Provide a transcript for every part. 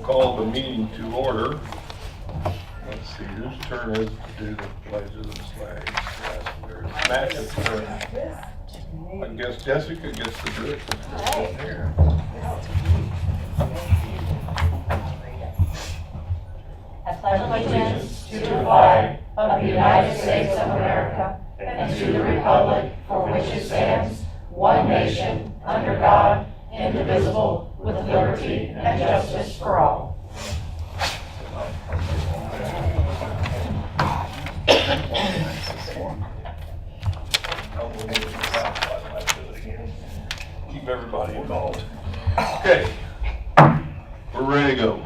call the meeting to order. Let's see, whose turn is it to do the pledge of the flag? Matt's turn. I guess Jessica gets to do it. Here. I pledge allegiance to the flag of the United States of America and to the republic for which it stands, one nation, under God, indivisible, with liberty and justice for all. Keep everybody involved. Okay, we're ready to go.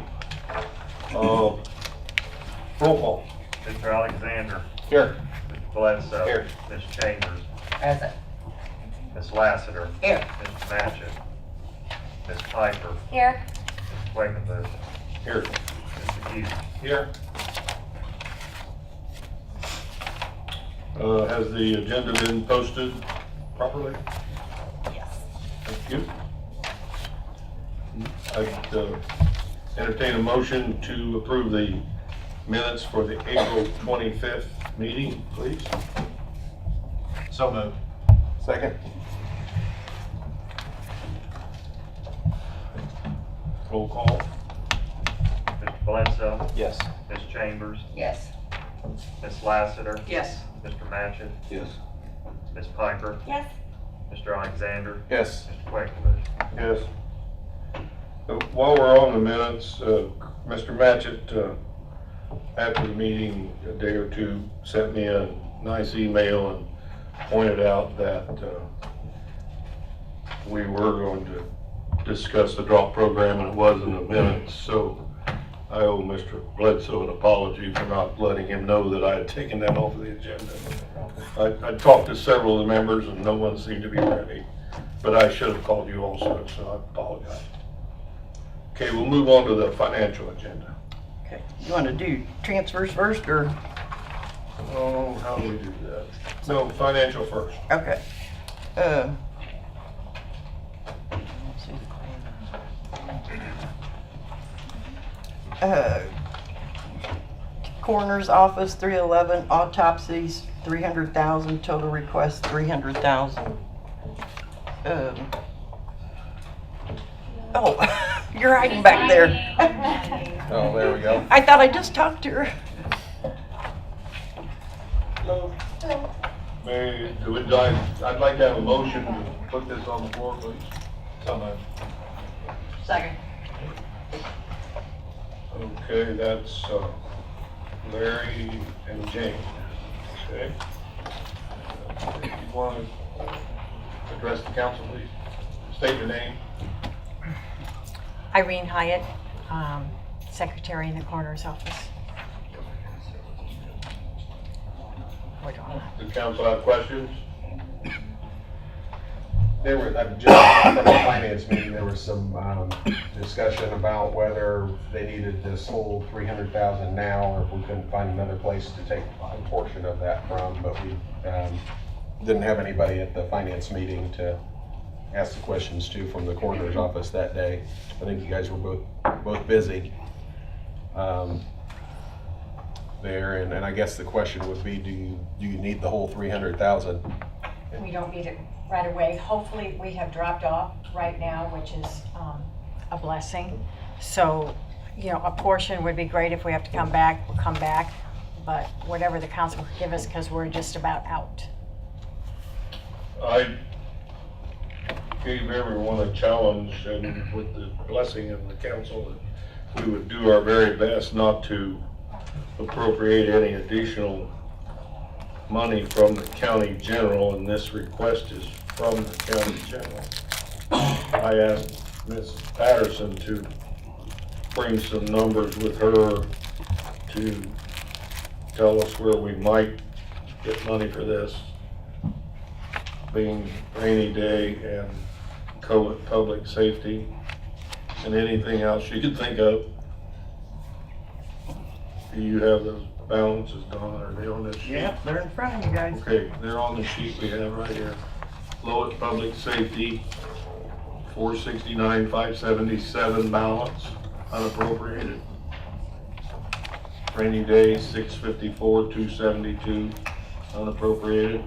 Roll call. Mr. Alexander. Here. Mr. Bledsoe. Here. Ms. Chambers. Present. Ms. Lassiter. Here. Mr. Matchett. Ms. Piper. Here. Ms. Quakenbush. Here. Mr. Hughes. Here. Has the agenda been posted properly? Yes. Thank you. I'd entertain a motion to approve the minutes for the April 25th meeting, please. So moved. Second. Roll call. Mr. Bledsoe. Yes. Ms. Chambers. Yes. Ms. Lassiter. Yes. Mr. Matchett. Yes. Ms. Piper. Yes. Mr. Alexander. Yes. Mr. Quakenbush. Yes. While we're on the minutes, Mr. Matchett, after the meeting a day or two, sent me a nice email and pointed out that we were going to discuss the drop program and it was in the minutes, so I owe Mr. Bledsoe an apology for not letting him know that I had taken that off of the agenda. I talked to several of the members and no one seemed to be ready, but I should have called you also, so I apologize. Okay, we'll move on to the financial agenda. Okay, you want to do transfers first, or? Oh, how do we do that? No, financial first. Okay. Let's see. Coroner's office, 311, autopsies, 300,000, total request, 300,000. Oh, you're hiding back there. Oh, there we go. I thought I just talked to her. Hello. I'd like to have a motion to put this on the floor, please. Second. Okay, that's Larry and Jane. Okay. If you want to address the council, please. State your name. Irene Hyatt, secretary in the coroner's office. The council have questions? There were, just from the finance meeting, there was some discussion about whether they needed this whole 300,000 now, or if we couldn't find another place to take a portion of that from, but we didn't have anybody at the finance meeting to ask the questions to from the coroner's office that day. I think you guys were both busy there, and I guess the question would be, do you need the whole 300,000? We don't need it right away. Hopefully, we have dropped off right now, which is a blessing. So, you know, a portion would be great. If we have to come back, we'll come back. But whatever the council could give us, because we're just about out. I gave everyone a challenge, and with the blessing of the council, that we would do our very best not to appropriate any additional money from the county general, and this request is from the county general. I asked Ms. Patterson to bring some numbers with her to tell us where we might get money for this, being rainy day and COVID, public safety, and anything else you could think of. Do you have those balances, Donna? Are they on this sheet? Yeah, they're in front of you guys. Okay, they're on the sheet we have right here. Lowest public safety, 469,577 balance. unappropriated. Rainy day, 654, 272, unappropriated.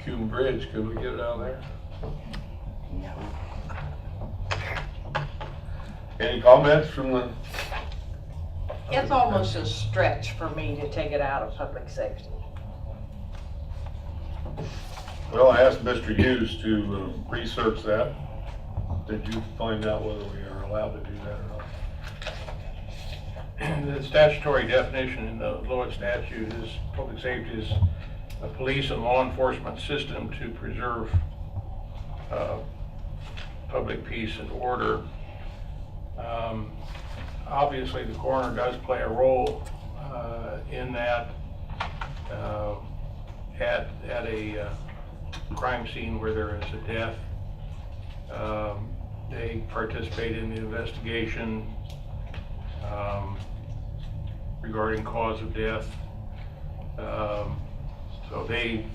Cuban Bridge, could we get it out of there? Any comments from the, It's almost a stretch for me to take it out of public safety. well, I asked Mr. Hughes to research that. Did you find out whether we are allowed to do that or not? The statutory definition in the Lowell statute is public safety is a police and law enforcement system to preserve public peace and order. Obviously, the coroner does play a role in that at a crime scene where there is a death. They participate in the investigation regarding cause of death. So they,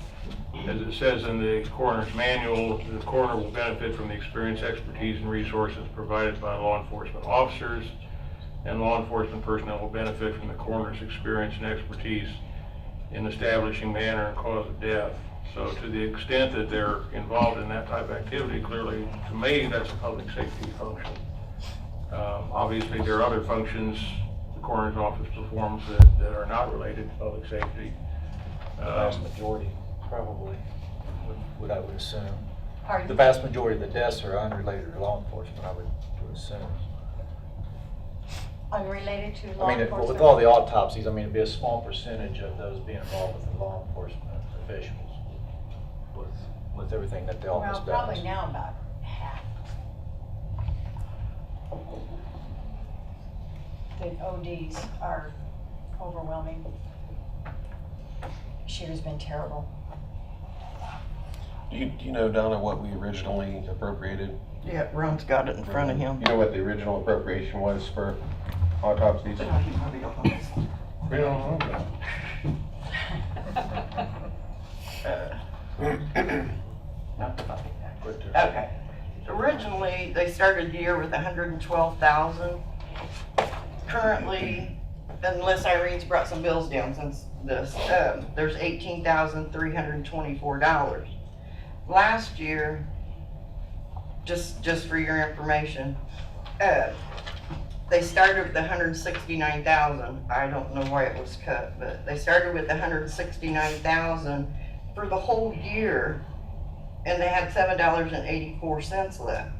as it says in the coroner's manual, the coroner will benefit from the experience, expertise, and resources provided by law enforcement officers, and law enforcement personnel will benefit from the coroner's experience and expertise in establishing manner and cause of death. So to the extent that they're involved in that type of activity, clearly, to me, that's a public safety function. Obviously, there are other functions the coroner's office performs that are not related to public safety. The vast majority, probably, would I would assume. The Pardon? vast majority of the deaths are unrelated to law enforcement, I would assume. Unrelated to law I mean, enforcement? with all the autopsies, I mean, it'd be a small percentage of those being involved with the law enforcement officials, with everything that the office Well, does. probably now about half. The ODs are overwhelming. This year's been terrible. Do you know, Donna, what we originally appropriated? Yeah, Ron's got it in front of him. You know what the original appropriation was for autopsies? We don't know Okay. Originally, they started the year with 112,000. Currently, unless Irene's brought some bills down since this, there's $18,324. Last year, just for your information, they started with 169,000. I don't know why it was cut, but they started with 169,000 for the whole year, and they had $7.84 left.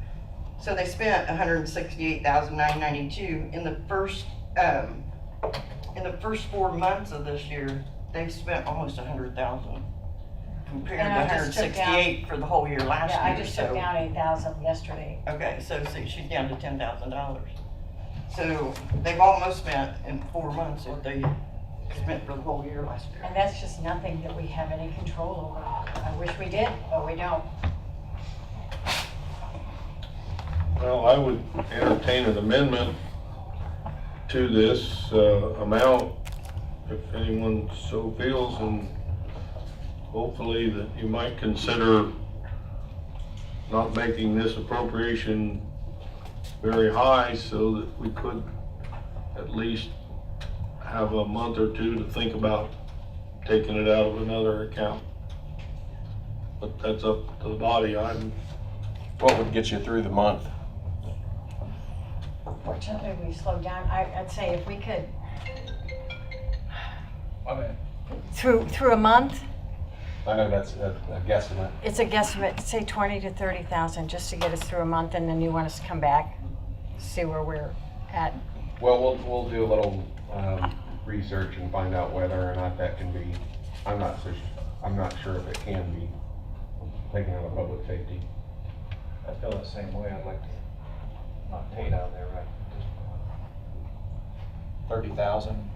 So they spent 168,992 in the first 4 months of this year. They've spent almost 100,000 compared And to I just took down- 168 for the whole year last Yeah, year. I just took so- down 8,000 yesterday. Okay, so she's down to $10,000. So they've almost spent in 4 months what they spent for the whole year last year. And that's just nothing that we have any control over. I wish we did, but we don't. Well, I would entertain an amendment to this amount, if anyone so feels, and hopefully that you might consider not making this appropriation very high so that we could at least have a month or two to think about taking it out of another account. But that's up to the body. What would get you through the month? Fortunately, we slowed down. I'd say if we could, through a month, I know that's a guesstimate. it's a guesstimate, say 20 to 30,000, just to get us through a month, and then you want us to come back, see where we're at. Well, we'll do a little research and find out whether or not that can be, I'm not sure if it can be taken out of public safety. I feel the same way. I'd like to not take it out of there right at this point. 30,000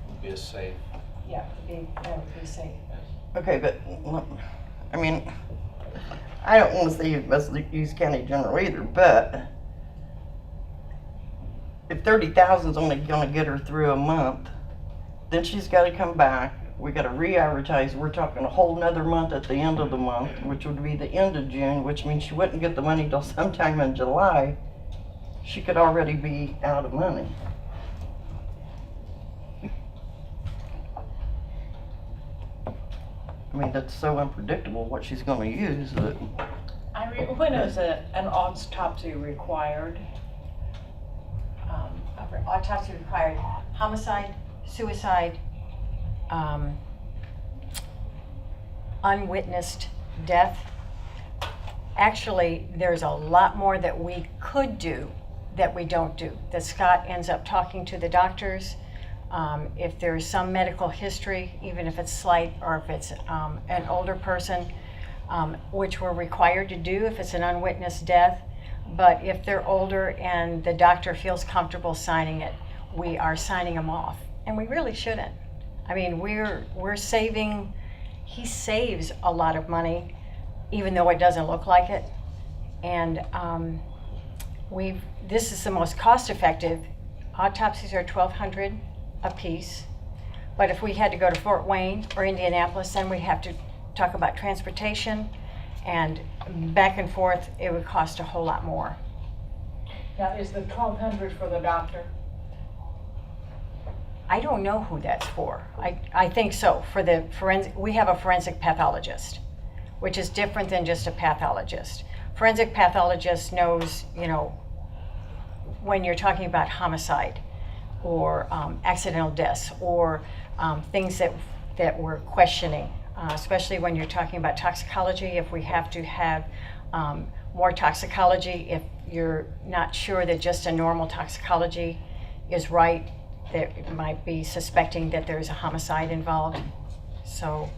would be a safe. Yeah, that would be safe. Okay, but, I mean, I don't want to say you must use county general either, but if 30,000 is only gonna get her through a month, then she's gotta come back we gotta re-advertise, we're talking a whole nother month at the end of the month, which would be the end of June, which means she wouldn't get the money till sometime in July. She could already be out of money. I mean, that's so unpredictable what she's gonna use that, When is an autopsy required? Autopsy required, homicide, suicide, unwitnessed death. Actually, there's a lot more that we could do that we don't do. That Scott ends up talking to the doctors. If there's some medical history, even if it's slight or if it's an older person, which we're required to do if it's an unwitnessed death. But if they're older and the doctor feels comfortable signing it, we are signing them off. And we really shouldn't. I mean, we're saving, he saves a lot of money, even though it doesn't look like it. And this is the most cost-effective. Autopsies are $1,200 a piece. But if we had to go to Fort Wayne or Indianapolis, then we'd have to talk about transportation, and back and forth, it would cost a whole lot more. Now, is the 1,200 for the doctor? I don't know who that's for. I think so. For the forensic, we have a forensic pathologist, which is different than just a pathologist. Forensic pathologist knows, you know, when you're talking about homicide or accidental deaths or things that we're questioning. Especially when you're talking about toxicology, if we have to have more toxicology, if you're not sure that just a normal toxicology is right, that it might be suspecting that there's a homicide involved. So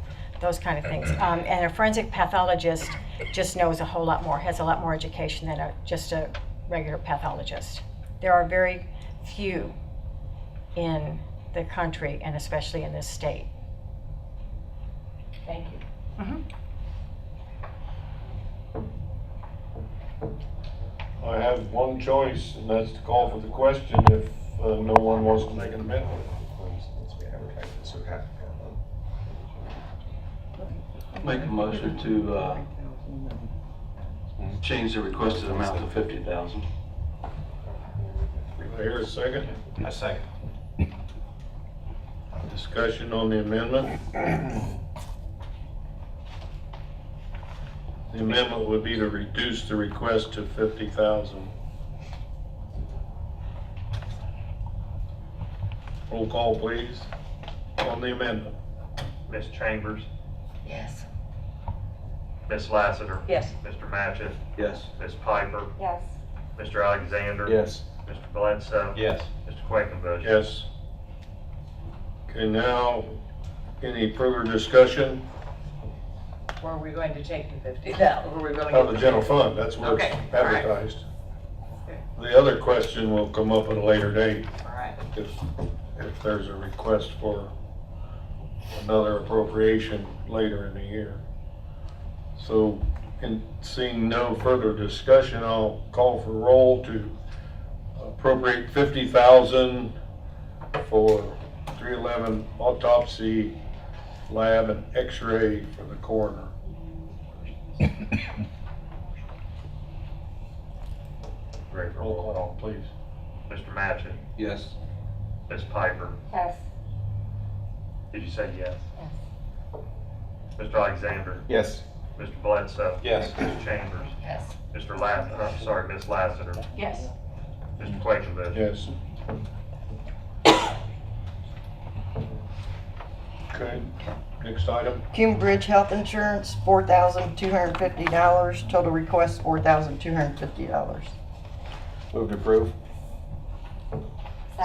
those kind of things. And a forensic pathologist just knows a whole lot more, has a lot more education than just a regular pathologist. There are very few in the country, and especially in this state. Thank you. Mm-hmm. I have one choice, and that's to call for the question if no one wants to make an amendment. once we advertise this, we have to have Make a motion to change the requested amount to 50,000. Do I hear a second? A second. Discussion on the amendment. The amendment would be to reduce the request to 50,000. Roll call, please, on the amendment. Ms. Chambers, yes. Ms. Lassiter. Yes. Mr. Matchett, Yes. Ms. Piper, Yes. Mr. Alexander. Yes. Mr. Bledsoe. Yes. Mr. Quakenbush. Yes. Okay, now, any further discussion Where are we going to take the 50,000? Where are we going to of get the general fund? That's where it's Okay, all right. advertised. Okay. The other question will come up at a later date All right. if there's a request for another appropriation later in the year. So, in seeing no further discussion, I'll call for roll to appropriate 50,000 for 311 autopsy lab and x-ray for the coroner. Great. Roll call, please. Mr. Matchett, Yes. Ms. Piper. Yes. Did you say yes? Yes. Mr. Alexander, Yes. Mr. Bledsoe. Yes. Ms. Chambers, Yes. Mr. Ms. Lassiter, Yes. Mr. Quakenbush. Yes. Okay, next item. Cume Bridge Health Insurance, $4,250. Total request, $4,250. Move to approve.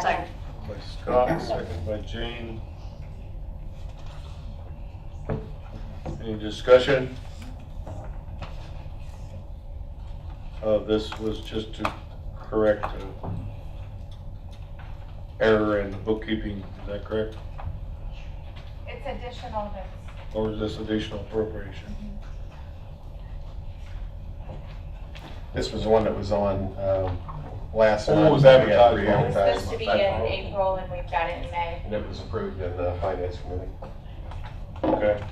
Second. By Scott, second by Jane. Any discussion? This was just to correct an error in the bookkeeping, is that correct? It's additional that's. Or is this additional appropriation? This was the one that was on last Oh, month. it was We had to advertised. re-advertise. It was supposed to be in April and we've got it in May. And it was approved in the finance committee. Okay.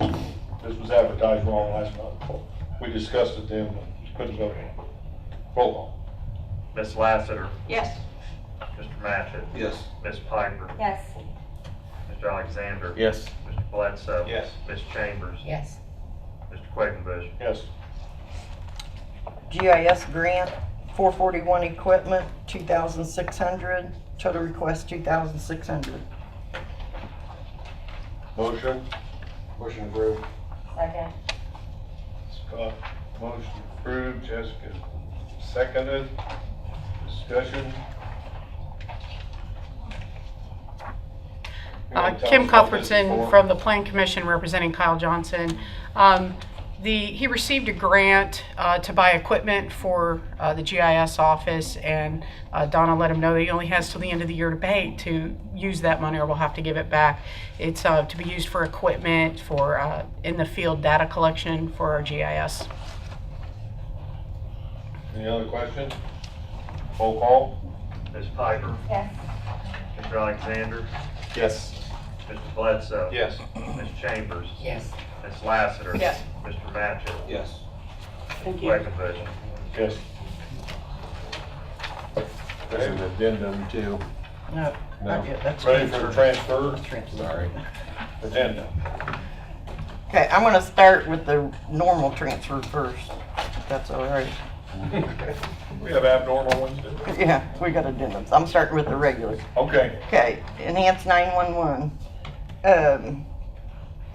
This was advertised wrong last month. We discussed it then, but couldn't vote on it. Roll call. Ms. Lassiter, Yes. Mr. Matchett, Yes. Ms. Piper, Yes. Mr. Alexander, Yes. Mr. Bledsoe. Yes. Ms. Chambers, Yes. Mr. Quakenbush. Yes. GIS grant, 441 equipment, 2,600, total request 2,600. Motion. Motion approved. Second. Scott, motion approved. Jessica seconded. Discussion. Kim Cuthbertson from the Plan Commission representing Kyle Johnson. He received a grant to buy equipment for the GIS office, and Donna let him know that he only has till the end of the year to pay to use that money, or we'll have to give it back. It's to be used for equipment for in the field data collection for our GIS. Any other questions? Roll call. Ms. Piper, Yes. Mr. Alexander, Yes. Mr. Bledsoe. Yes. Ms. Chambers, Yes. Ms. Lassiter. Yes. Mr. Matchett, Yes. Mr. Quakenbush. Yes. There's an addendum too. No, not yet, that's. Ready for the transfer? Sorry. Agenda. Okay, I'm gonna start with the normal transfer first, if that's all right. We have abnormal ones too. Yeah, we got addendums. I'm starting with the regular. Okay. Okay, enhanced 911.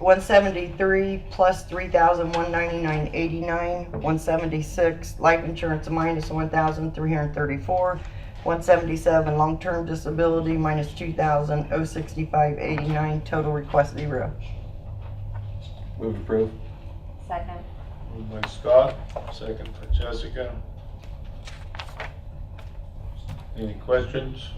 173 plus 3,199.89. 176 life insurance minus 1,334. 177 long-term disability minus 2,065.89. Total request 0. Move approved. Second. Moved by Scott, second by Jessica. Any questions?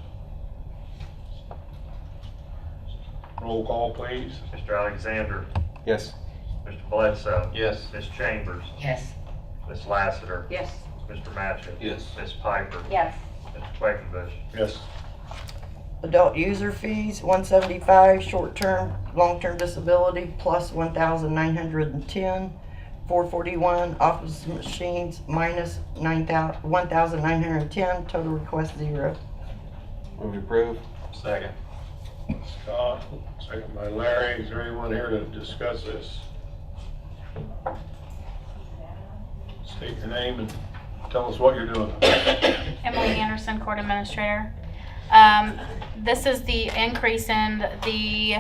Roll call, please. Mr. Alexander, Yes. Mr. Bledsoe. Yes. Ms. Chambers, Yes. Ms. Lassiter, Yes. Mr. Matchett. Yes. Ms. Piper, Yes. Mr. Quakenbush. Yes. Adult user fees, 175, short-term, long-term disability, plus 1,910. 441, office machines, minus 1,910, total request 0. Move approved. Second. Scott, second by Larry. Is there anyone here to discuss this? State your name and tell us what you're doing. Emily Anderson, Court Administrator. This is the increase in the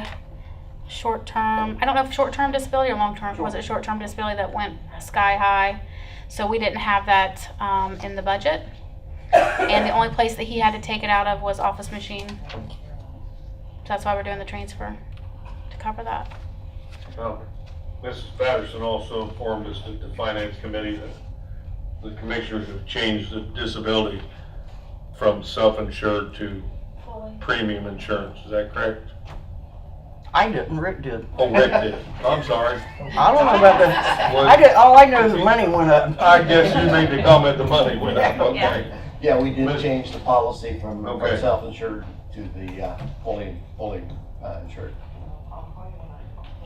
short-term, I don't know if short-term disability or long-term, was it short-term disability that went sky high? So we didn't have that in the budget. And the only place that he had to take it out of was office machine. So that's why we're doing the transfer, to cover that. Well, Mrs. Patterson also informed us that the Finance Committee, that the commissioners have changed the disability from self-insured to premium insurance. Is that correct? I didn't, Rick did. Oh, Rick did. I'm sorry. I don't know about that. All I know is the money went up. I guess you made the comment the money went up. Okay. Yeah, we did change the policy from Okay. self-insured to the fully insured.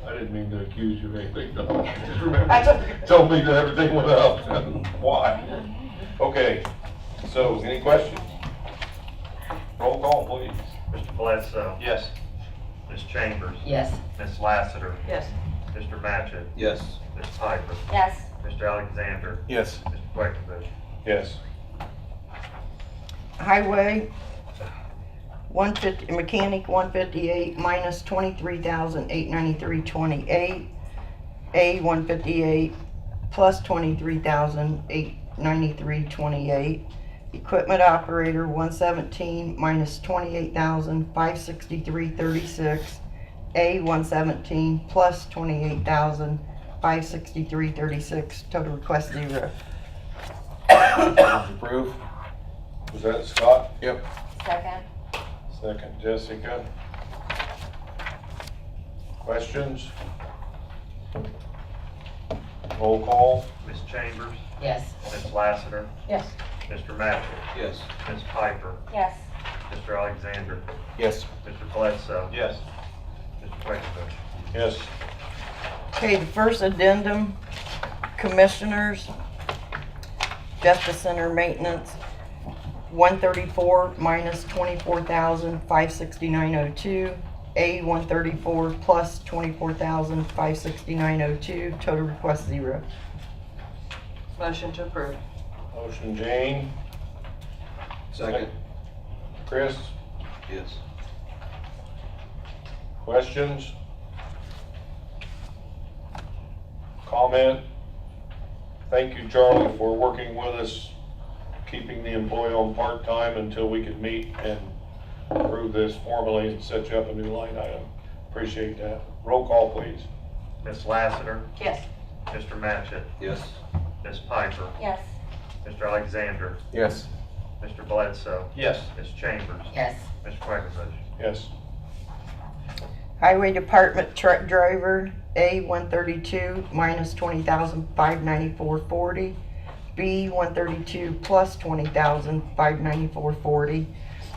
I didn't mean to accuse you of anything. No. Just remember, you told me that everything went up. Why? Okay. So, any questions? Roll call, please. Mr. Bledsoe. Yes. Ms. Chambers, Yes. Ms. Lassiter, Yes. Mr. Matchett, Yes. Ms. Piper, Yes. Mr. Alexander, Yes. Mr. Quakenbush. Yes. Highway, 150, mechanic 158, minus 23,893.28. A 158, plus 23,893.28. Equipment operator 117, minus 28,563.36. A 117, plus 28,563.36. Total request 0. Move approved. Was that Scott? Yep. Second. Second, Jessica. Questions? Roll call. Ms. Chambers, Yes. Ms. Lassiter, Yes. Mr. Matchett, Yes. Ms. Piper, Yes. Mr. Alexander, Yes. Mr. Bledsoe, Yes. Mr. Quakenbush. Yes. Okay, the first addendum, commissioners, Justice Center maintenance, 134 minus 24,569.02. A 134 plus 24,569.02. Total request 0. Motion to approve. Motion Jane, Second. Chris, Yes. questions? Comment? Thank you, Charlie, for working with us, keeping the employee on part-time until we could meet and approve this formally and set you up a new line item. Appreciate that. Roll call, please. Ms. Lassiter, Yes. Mr. Matchett, Yes. Ms. Piper, Yes. Mr. Alexander, Yes. Mr. Bledsoe, Yes. Ms. Chambers, Yes. Mr. Quackenbush. Yes. Highway Department truck driver, A 132 minus 20,594.40. B 132 plus 20,594.40.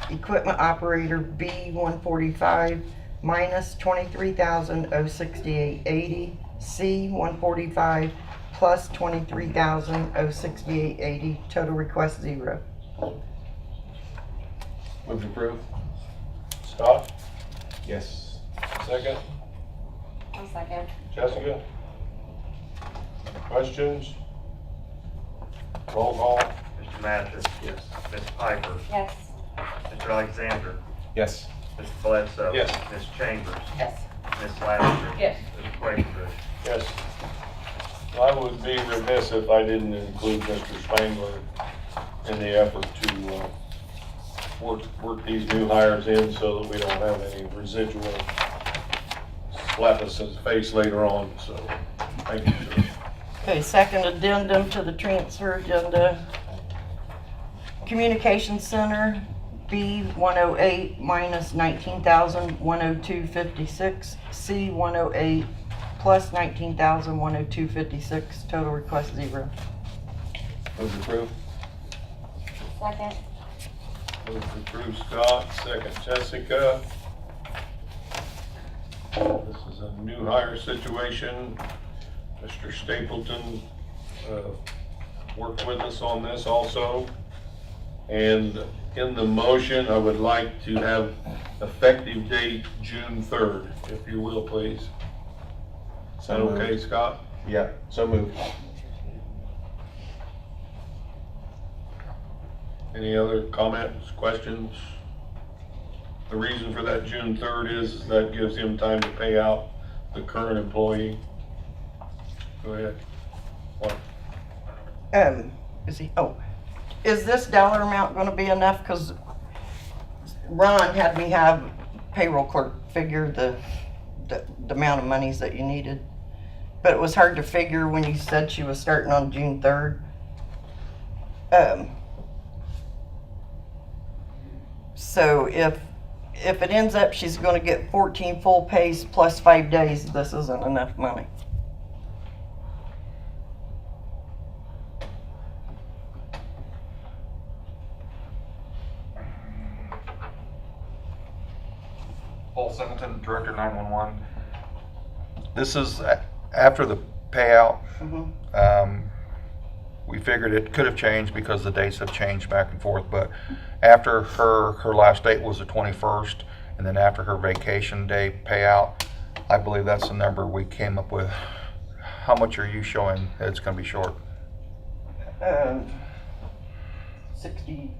Equipment operator B 145 minus 23,068.80. C 145 plus 23,068.80. Total request 0. Move to approve? Scott, Yes. second. One second. Jessica? Questions? Roll call. Mr. Matchett, Yes. Ms. Piper, Yes. Mr. Alexander, Yes. Mr. Bledsoe. Yes. Ms. Chambers, Yes. Ms. Lassiter. Yes. Mr. Quackenbush. Yes. I would be remiss if I didn't include Mr. Spangler in the effort to work these new hires in so that we don't have any residual slap us in the face later on, so thank you, sir. Okay, second addendum to the transfer agenda. Communication Center, B 108 minus 19,102.56. C 108 plus 19,102.56. Total request 0. Move to approve? Second. Move to approve Scott, second Jessica. This is a new hire situation. Mr. Stapleton worked with us on this also. And in the motion, I would like to have effective date June 3rd, if you will, please. Is that okay, Scott? Yeah, so moved. Any other comments, questions? The reason for that June 3rd is that gives him time to pay out the current employee. Go ahead. What? Is this dollar amount gonna be enough? Cause Ron had me have payroll clerk figure the amount of monies that you needed. But it was hard to figure when you said she was starting on June 3rd. So if it ends up she's gonna get 14 full pays plus 5 days, this isn't enough money. Paul Singleton, Director 911. This is after the payout. We figured it could have changed because the dates have changed back and forth, but after her last date was the 21st, and then after her vacation day payout, I believe that's the number we came up with. How much are you showing that it's going to be short? $66.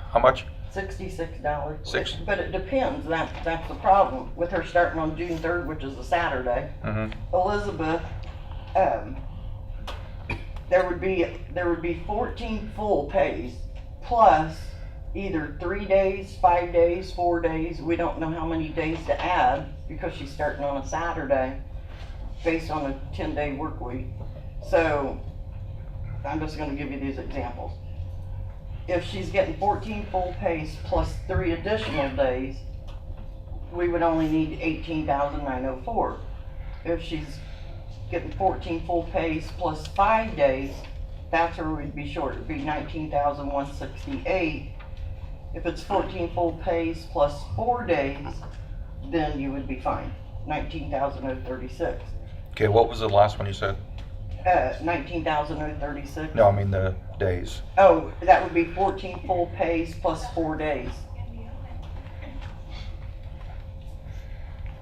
How much? $66. Six. But it depends, that's the problem, with her starting on June 3rd, which is a Saturday. Elizabeth, there would be 14 full pays, plus either 3 days, 5 days, 4 days, we don't know how many days to add, because she's starting on a Saturday, based on a 10-day work week. So, I'm just gonna give you these examples. If she's getting 14 full pays plus 3 additional days, we would only need 18,904. If she's getting 14 full pays plus 5 days, that's where we'd be short. It'd be 19,168. If it's 14 full pays plus 4 days, then you would be fine. 19,036. Okay, what was the last one you said? 19,036. No, I mean the days. Oh, that would be 14 full pays plus 4 days.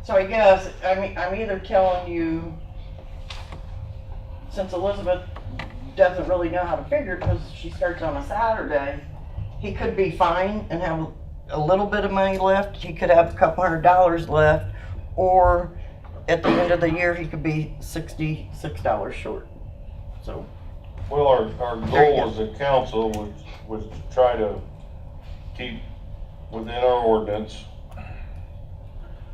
So I guess, I'm either telling you, since Elizabeth doesn't really know how to figure because she starts on a Saturday, he could be fine and have a little bit of money left. He could have a couple $100 left, or at the end of the year, he could be $66 short. So, Well, our goal as a council was to try to keep within our ordinance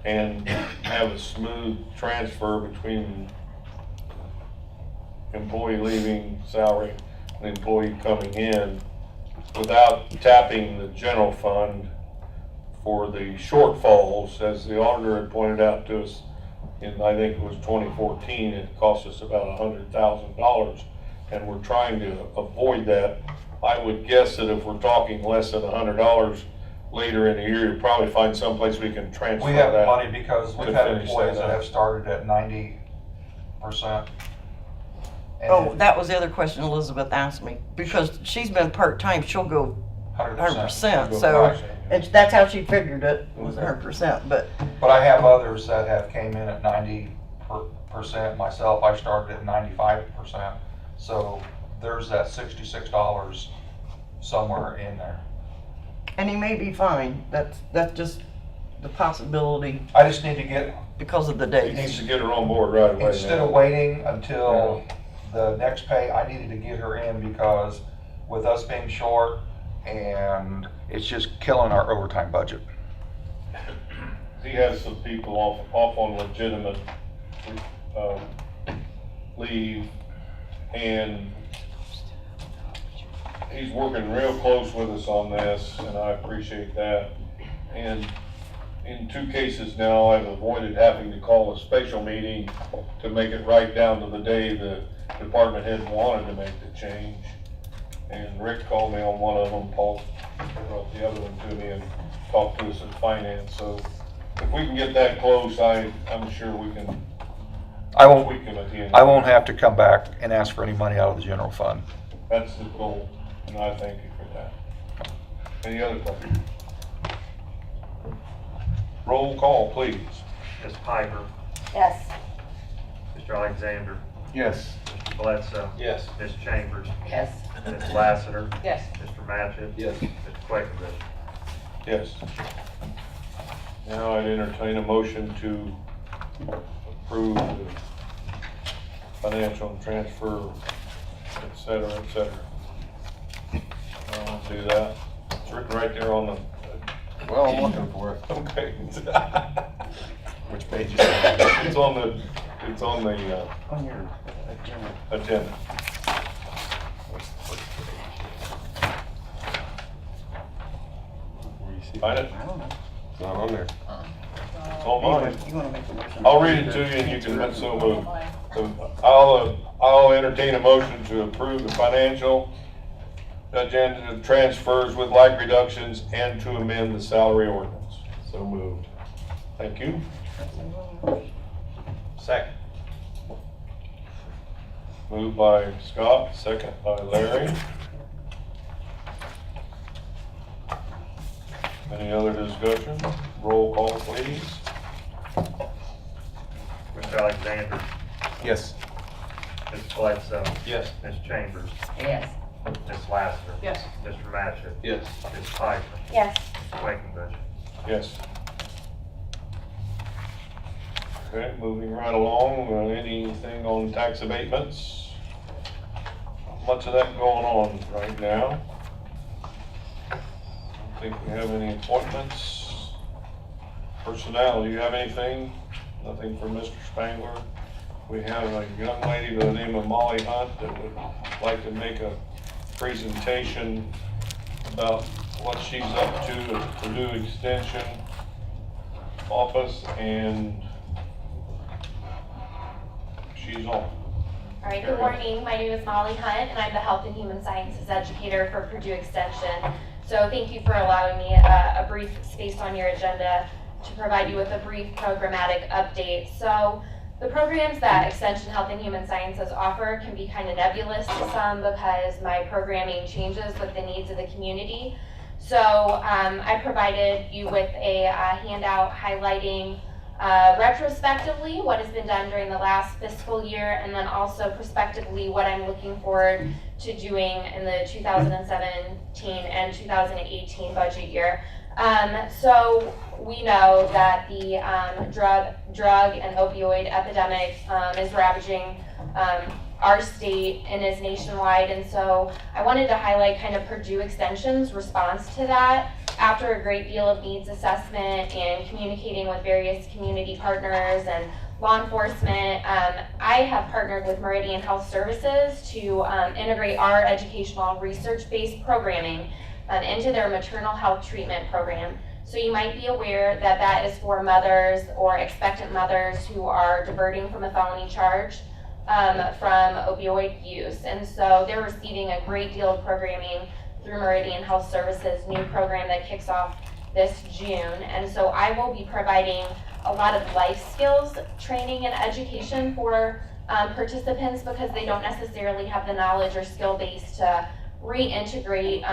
and have a smooth transfer between employee leaving salary and employee coming in without tapping the general fund for the shortfalls. As the auditor had pointed out to us in, I think it was 2014, it cost us about $100,000, and we're trying to avoid that. I would guess that if we're talking less than $100 later in the year, you'll probably find someplace we can transfer We have that. money because we've to had finish employees that that up. have started at 90%. And oh, that was the other question Elizabeth asked me, because she's been part-time, she'll go 100%, so, and that's how she figured it, was 100%, but But I have others that have came in at 90%. Myself, I started at 95%. So there's that $66 somewhere in there. and he may be fine. That's just the possibility I just need to get, because of the He needs dates. to get her on board right away. instead of waiting until the next pay, I needed to get her in because with us being short, and it's just killing our overtime budget. He has some people off on legitimate leave, and he's working real close with us on this, and I appreciate that. And in 2 cases now, I've avoided having to call a special meeting to make it right down to the day the department head wanted to make the change. And Rick called me on one of them, Paul brought the other one to me and talked to us at finance. So if we can get that close, I'm sure we can tweak them at the end. I won't have to come back and ask for any money out of the general fund. That's the goal, and I thank you for that. Any other questions? Roll call, please. Ms. Piper, Yes. Mr. Alexander, Yes. Mr. Bledsoe, Yes. Ms. Chambers, Yes. Ms. Lassiter, Yes. Mr. Matchett, Yes. Mr. Quakenbush. Yes. Now I'd entertain a motion to approve the financial transfer, et cetera, et cetera. I'll do that. It's written right there on the, Well, I'm looking for it. okay. Which page is it? It's on the On your agenda. agenda. Find it? I don't know. It's not on there. It's on mine. You wanna make a motion? I'll read it to you and you can so move. So I'll entertain a motion to approve the financial agenda transfers with like reductions and to amend the salary ordinance. So moved. Thank you. Second. Moved by Scott, second by Larry. Any other discussion? Roll call, please. Mr. Alexander, Yes. Ms. Bledsoe, Yes. Ms. Chambers, Yes. Ms. Lassiter, Yes. Mr. Matchett, Yes. Ms. Piper, Yes. Mr. Quakenbush. Yes. Okay, moving right along, anything on tax abatements? Not much of that going on right now. Don't think we have any appointments. Personnel, do you have anything? Nothing for Mr. Spangler? We have a young lady by the name of Molly Hunt that would like to make a presentation about what she's up to at the Purdue Extension office, and she's on. All right, good morning. My name is Molly Hunt, and I'm the Health and Human Sciences Educator for Purdue Extension. So thank you for allowing me a brief space on your agenda to provide you with a brief programmatic update. So the programs that Extension Health and Human Sciences offer can be kind of nebulous to some because my programming changes with the needs of the community. So I provided you with a handout highlighting retrospectively what has been done during the last fiscal year, and then also prospectively what I'm looking forward to doing in the 2017 and 2018 budget year. So we know that the drug and opioid epidemic is ravaging our state and is nationwide, and so I wanted to highlight kind of Purdue Extension's response to that. After a great deal of needs assessment and communicating with various community partners and law enforcement, I have partnered with Meridian Health Services to integrate our educational research-based programming into their maternal health treatment program. So you might be aware that that is for mothers or expectant mothers who are diverting from a felony charge from opioid use. And so they're receiving a great deal of programming through Meridian Health Services' new program that kicks off this June. And so I will be providing a lot of life skills training and education for participants because they don't necessarily have the knowledge or skill base to reintegrate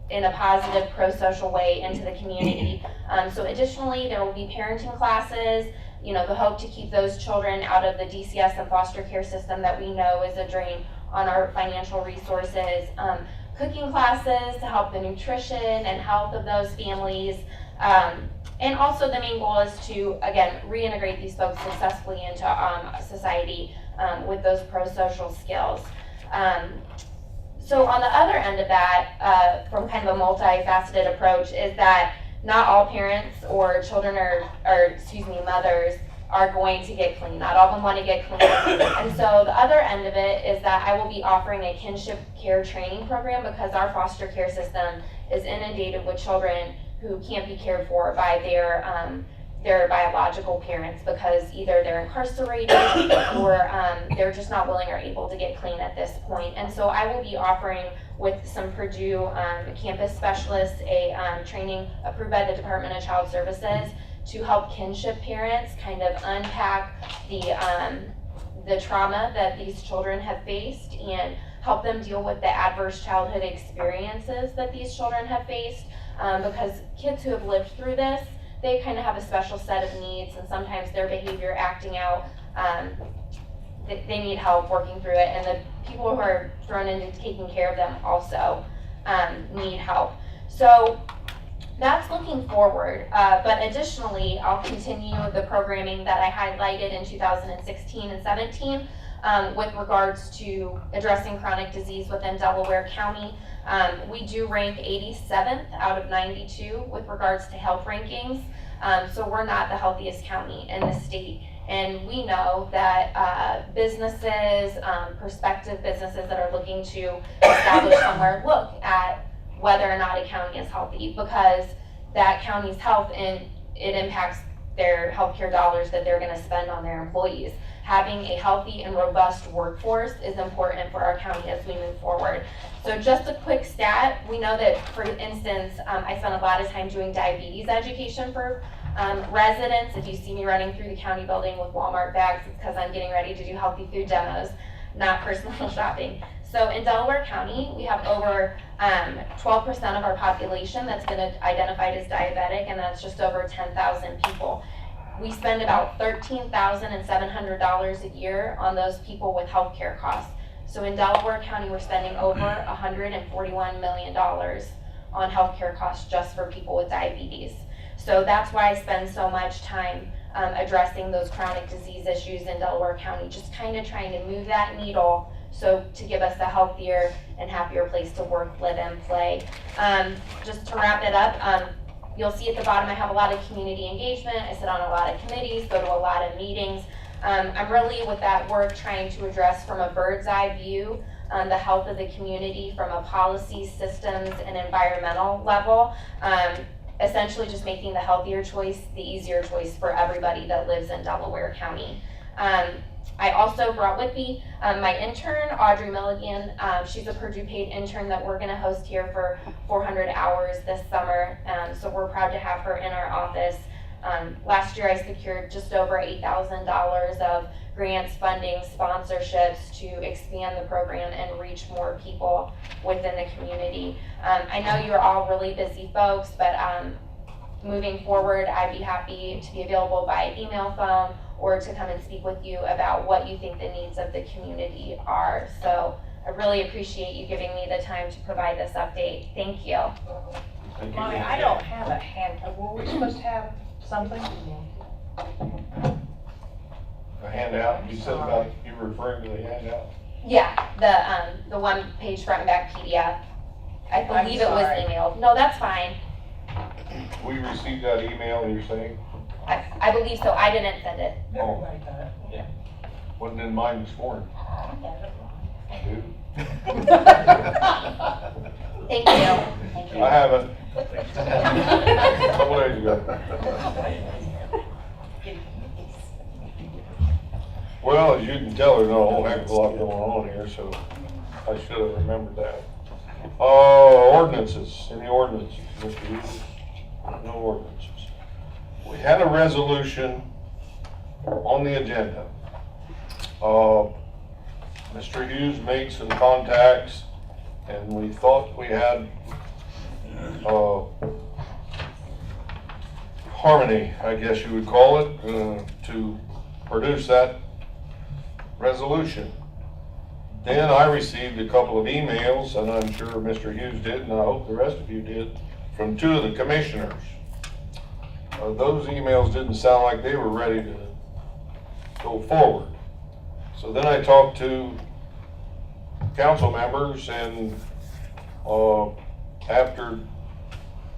in a positive pro-social way into the community. So additionally, there will be parenting classes, the hope to keep those children out of the DCS and foster care system that we know is a drain on our financial resources, cooking classes to help the nutrition and health of those families. And also the main goal is to, again, reintegrate these folks successfully into society with those pro-social skills. So on the other end of that, from kind of a multifaceted approach, is that not all parents or children mothers are going to get clean. Not all of them want to get clean. And so the other end of it is that I will be offering a kinship care training program because our foster care system is inundated with children who can't be cared for by their biological parents because either they're incarcerated or they're just not willing or able to get clean at this point. And so I will be offering with some Purdue campus specialists a training approved by the Department of Child Services to help kinship parents kind of unpack the trauma that these children have faced and help them deal with the adverse childhood experiences that these children have faced because kids who have lived through this, they kind of have a special set of needs and sometimes their behavior acting out, they need help working through it, and the people who are thrown into taking care of them also need help. So that's looking forward, but additionally, I'll continue the programming that I highlighted in 2016 and 17 with regards to addressing chronic disease within Delaware County. We do rank 87th out of 92 with regards to health rankings, so we're not the healthiest county in the state. And we know that businesses, prospective businesses that are looking to establish somewhere, look at whether or not a county is healthy because that county's health and it impacts their healthcare dollars that they're going to spend on their employees. Having a healthy and robust workforce is important for our county as we move forward. So just a quick stat, we know that, for instance, I spent a lot of time doing diabetes education for residents. If you see me running through the county building with Walmart bags, it's because I'm getting ready to do healthy food demos, not personal shopping. So in Delaware County, we have over 12% of our population that's been identified as diabetic, and that's just over 10,000 people. We spend about $13,700 a year on those people with healthcare costs. So in Delaware County, we're spending over $141 million on healthcare costs just for people with diabetes. So that's why I spend so much time addressing those chronic disease issues in Delaware County, just kind of trying to move that needle so to give us a healthier and happier place to work, live, and play. Just to wrap it up, you'll see at the bottom I have a lot of community engagement. I sit on a lot of committees, go to a lot of meetings. I'm really, with that work, trying to address from a bird's eye view the health of the community from a policy, systems, and environmental level. Essentially just making the healthier choice the easier choice for everybody that lives in Delaware County. I also brought with me my intern, Audrey Milligan. She's a Purdue paid intern that we're gonna host here for 400 hours this summer. So we're proud to have her in our office. Last year I secured just over $8,000 of grants, funding, sponsorships to expand the program and reach more people within the community. I know you're all really busy folks, but moving forward, I'd be happy to be available by email, phone, or to come and speak with you about what you think the needs of the community are. So I really appreciate you giving me the time to provide this update. Thank you. Molly, I don't have a hand, were we supposed to have something? A handout, you said about, you were referring to the handout? Yeah, the one page front and back PDF. I believe it was sorry. emailed. No, that's fine. We received that email, you're saying? I believe so. I didn't send it. Oh, Everybody got it. wasn't in mine this morning. Dude, Thank you. I haven't. A couple days ago. Well, as you can tell, there's not a whole heck of a lot going on here, so I should have remembered that. Ordinances, any ordinances, Mr. Hughes? No ordinances. We had a resolution on the agenda. Mr. Hughes made some contacts, and we thought we had harmony, I guess you would call it, to produce that resolution. Then I received a couple of emails, and I'm sure Mr. Hughes did, and I hope the rest of you did, from two of the commissioners. Those emails didn't sound like they were ready to go forward. So then I talked to council members, and after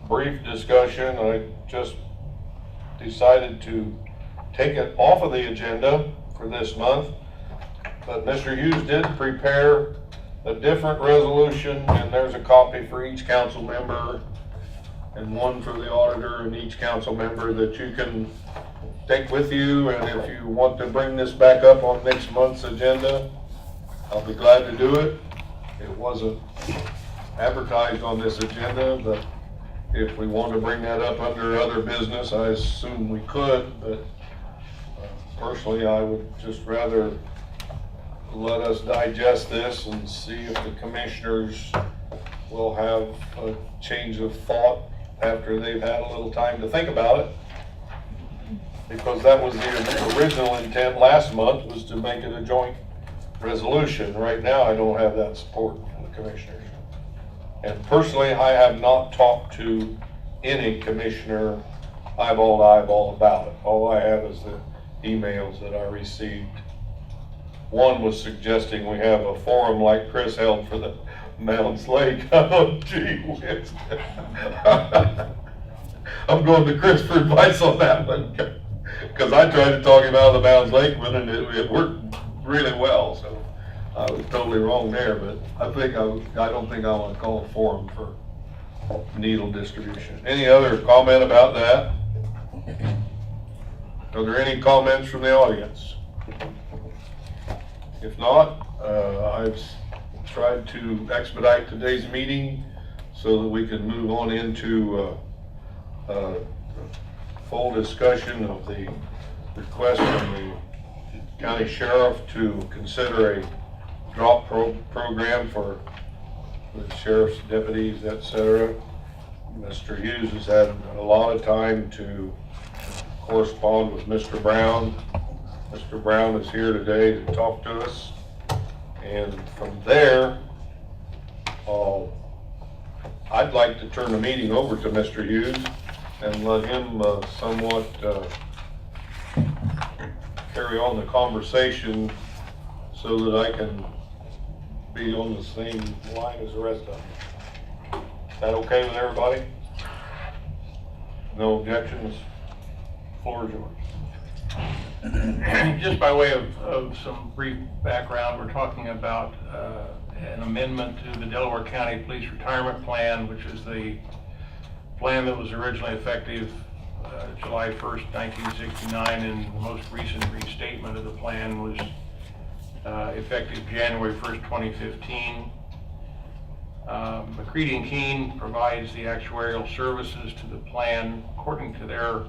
brief discussion, I just decided to take it off of the agenda for this month. But Mr. Hughes did prepare a different resolution, and there's a copy for each council member and one for the auditor and each council member that you can take with you. And if you want to bring this back up on next month's agenda, I'll be glad to do it. It wasn't advertised on this agenda, but if we want to bring that up under other business, I assume we could, but personally, I would just rather let us digest this and see if the commissioners will have a change of thought after they've had a little time to think about it. Because that was the original intent last month, was to make it a joint resolution. Right now, I don't have that support from the commissioners. And personally, I have not talked to any commissioner eyeball to eyeball about it. All I have is the emails that I received. One was suggesting we have a forum like Chris held for the Mounds Lake. Oh, gee whiz. I'm going to Chris for advice on that one, because I tried to talk him out of the Mounds Lake one, and it worked really well. So I was totally wrong there, but I don't think I want to call a forum for needle distribution. Any other comment about that? Are there any comments from the audience? If not, I've tried to expedite today's meeting so that we can move on into full discussion of the request from the county sheriff to consider a drop program for the sheriff's deputies, etc. Mr. Hughes has had a lot of time to correspond with Mr. Brown. Mr. Brown is here today to talk to us, and from there, I'd like to turn the meeting over to Mr. Hughes and let him somewhat carry on the conversation so that I can be on the same line as the rest of them. Is that okay with everybody? No objections? Floor is yours. Just by way of some brief background, we're talking about an amendment to the Delaware County Police Retirement Plan, which is the plan that was originally effective July 1st, 1969, and the most recent restatement of the plan was effective January 1st, 2015. McCready and Keene provides the actuarial services to the plan according to their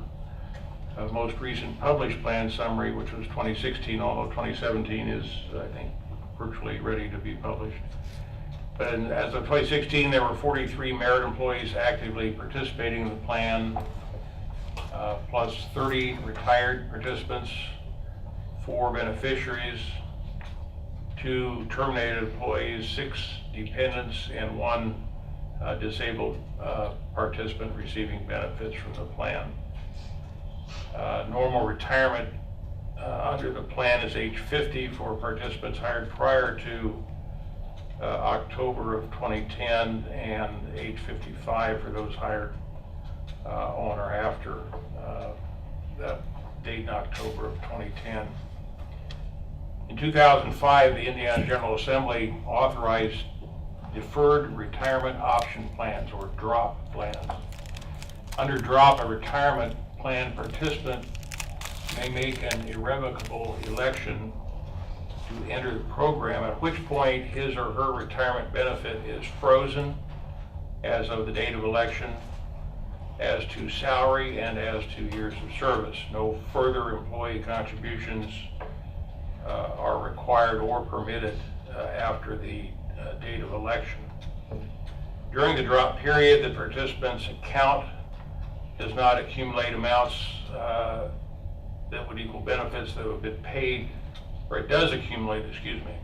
most recent published plan summary, which was 2016, although 2017 is, I think, virtually ready to be published. But as of 2016, there were 43 merit employees actively participating in the plan, plus 30 retired participants, 4 beneficiaries, 2 terminated employees, 6 dependents, and 1 disabled participant receiving benefits from the plan. Normal retirement under the plan is age 50 for participants hired prior to October of 2010, and age 55 for those hired on or after that date in October of 2010. In 2005, the Indiana General Assembly authorized deferred retirement option plans, or DROP plans. Under DROP, a retirement plan participant may make an irrevocable election to enter the program, at which point his or her retirement benefit is frozen as of the date of election, as to salary and as to years of service. No further employee contributions are required or permitted after the date of election. During the drop period, the participant's account does not accumulate amounts that would equal benefits that have been paid, or it does accumulate, excuse me,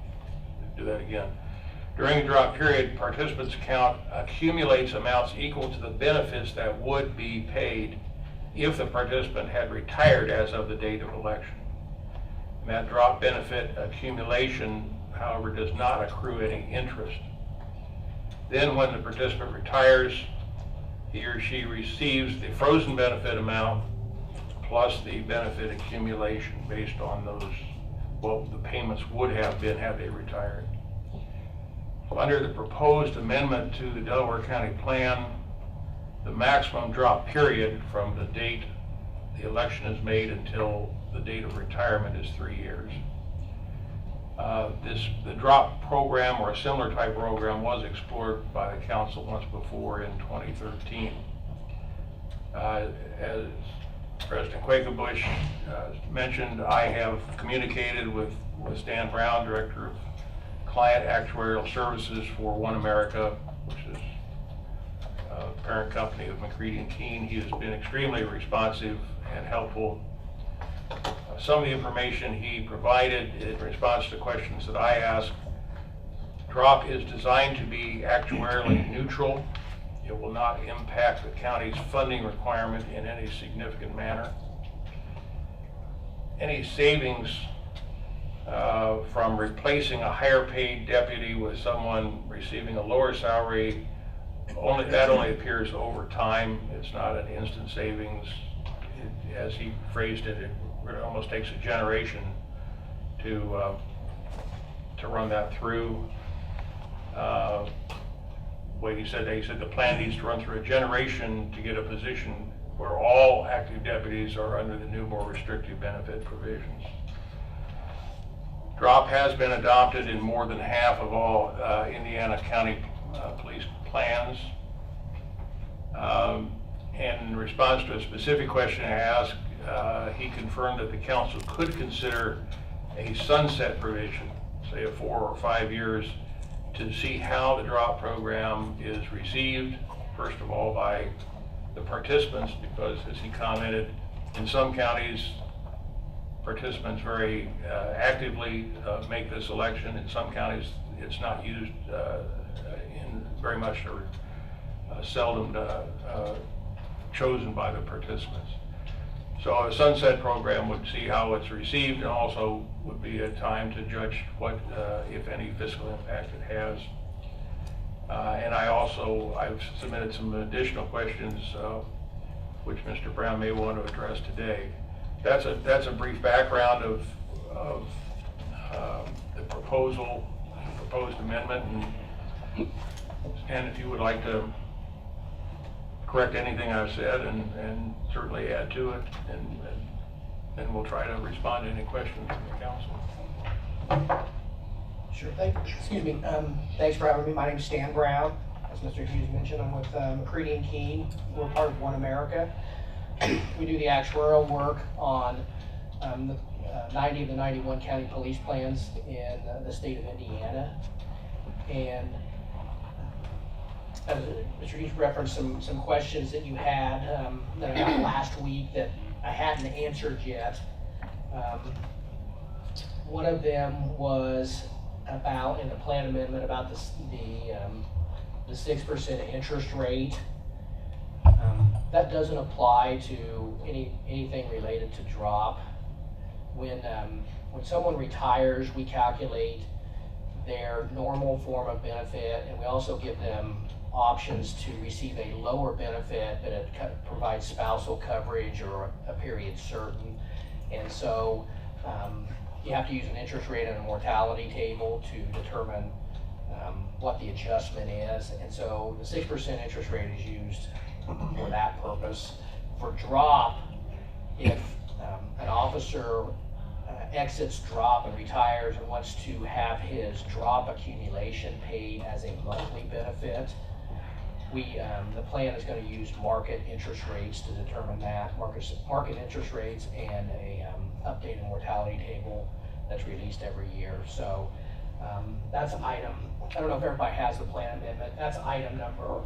do that again. During the drop period, participant's account accumulates amounts equal to the benefits that would be paid if the participant had retired as of the date of election. And that drop benefit accumulation, however, does not accrue any interest. Then when the participant retires, he or she receives the frozen benefit amount plus the benefit accumulation based on those, what the payments would have been had they retired. So under the proposed amendment to the Delaware County Plan, the maximum drop period from the date the election is made until the date of retirement is 3 years. The drop program, or a similar type program, was explored by the council once before in 2013. As President Quakenbush mentioned, I have communicated with Stan Brown, Director of Client Actuarial Services for One America, which is a parent company of McCready and Keene. He has been extremely responsive and helpful. Some of the information he provided in response to questions that I asked: DROP is designed to be actuarially neutral. It will not impact the county's funding requirement in any significant manner. Any savings from replacing a higher paid deputy with someone receiving a lower salary, only appears over time. It's not an instant savings. As he phrased it, it almost takes a generation to run that through. What he said the plan needs to run through a generation to get a position where all active deputies are under the new, more restrictive benefit provisions. DROP has been adopted in more than half of all Indiana County police plans. And in response to a specific question I asked, he confirmed that the council could consider a sunset provision, say of 4 or 5 years, to see how the DROP program is received, first of all, by the participants, because, as he commented, in some counties, participants very actively make this election. In some counties, it's not used in very much, or seldom chosen by the participants. So a sunset program would see how it's received, and also would be a time to judge what, if any, fiscal impact it has. And I've submitted some additional questions which Mr. Brown may want to address today. That's a brief background of the proposed amendment, and if you would like to correct anything I've said and certainly add to it, and we'll try to respond to any questions from the council. Sure, excuse me, thanks for having me. My name's Stan Brown. As Mr. Hughes mentioned, I'm with McCready and Keene. We're part of One America. We do the actuarial work on the 90 of the 91 county police plans in the state of Indiana. And as Mr. Hughes referenced some questions that you had that I got last week that I hadn't answered yet. One of them was about, in the plan amendment, about the 6% interest rate. That doesn't apply to anything related to drop. When someone retires, we calculate their normal form of benefit, and we also give them options to receive a lower benefit, but it provides spousal coverage or a period certain. And so you have to use an interest rate and a mortality table to determine what the adjustment is. And so the 6% interest rate is used for that purpose. For drop, if an officer exits drop and retires and wants to have his drop accumulation paid as a monthly benefit, the plan is going to use market interest rates to determine that, market interest rates, and a updated mortality table that's released every year. So that's item, I don't know if everybody has the plan amendment, that's item number,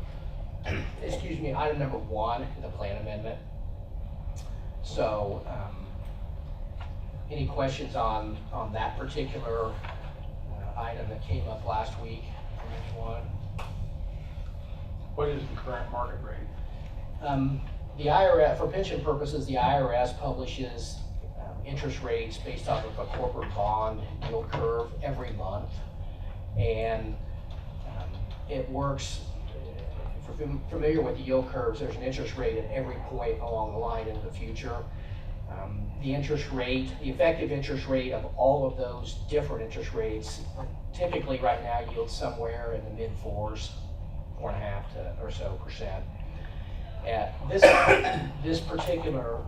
item number 1 in the plan amendment. So any questions on that particular item that came up last week from anyone? What is the current market rate? The IRS, for pension purposes, the IRS publishes interest rates based off of a corporate bond yield curve every month. And it works, if you're familiar with the yield curves, there's an interest rate at every point along the line into the future. The interest rate, the effective interest rate of all of those different interest rates typically right now yields somewhere in the mid-4s, 4.5% or so. This particular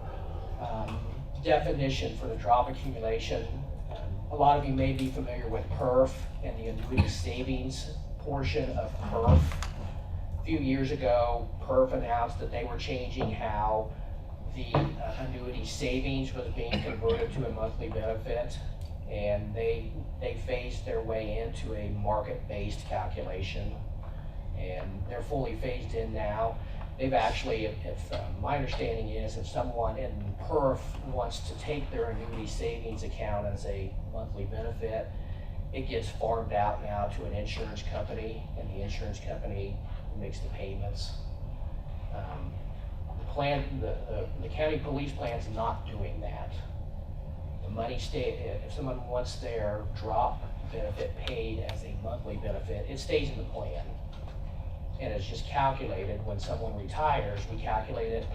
definition for the drop accumulation, a lot of you may be familiar with PERF and the annuity savings portion of PERF. A few years ago, PERF announced that they were changing how the annuity savings was being converted to a monthly benefit, and they phased their way into a market-based calculation, and they're fully phased in now. They've actually, if my understanding is, if someone in PERF wants to take their annuity savings account as a monthly benefit, it gets farmed out now to an insurance company, and the insurance company makes the payments. The county police plan's not doing that. The money if someone wants their drop benefit paid as a monthly benefit, it stays in the plan. And it's just calculated when someone retires, we calculate it,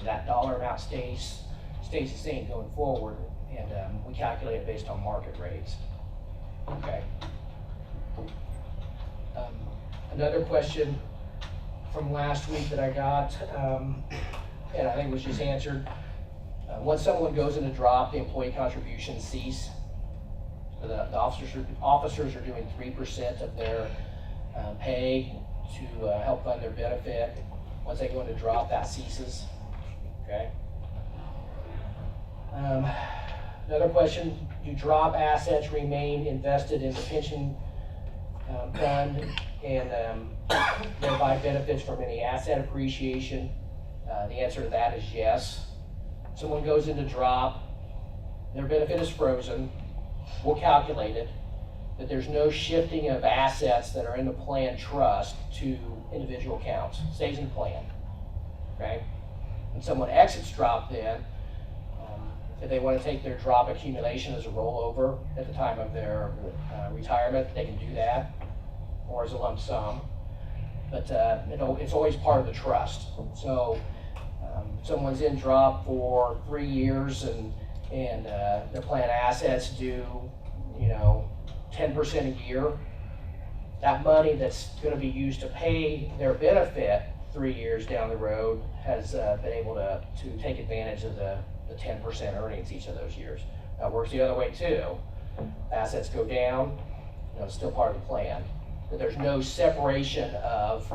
that dollar amount stays the same going forward, and we calculate it based on market rates. Okay. Another question from last week that I got, and I think it was just answered. Once someone goes into drop, the employee contributions cease. The officers are doing 3% of their pay to help fund their benefit. Once they go into drop, that ceases. Okay. Another question: do drop assets remain invested in the pension fund and thereby benefits from any asset appreciation? The answer to that is yes. Someone goes into drop, their benefit is frozen, we'll calculate it, but there's no shifting of assets that are in the plan trust to individual accounts. Stays in the plan, okay? When someone exits drop then, if they want to take their drop accumulation as a rollover at the time of their retirement, they can do that, or as a lump sum. But it's always part of the trust. So someone's in drop for 3 years and their plan assets do 10% a year. That money that's going to be used to pay their benefit 3 years down the road has been able to take advantage of the 10% earnings each of those years. Now, it works the other way too. Assets go down, it's still part of the plan. But there's no separation of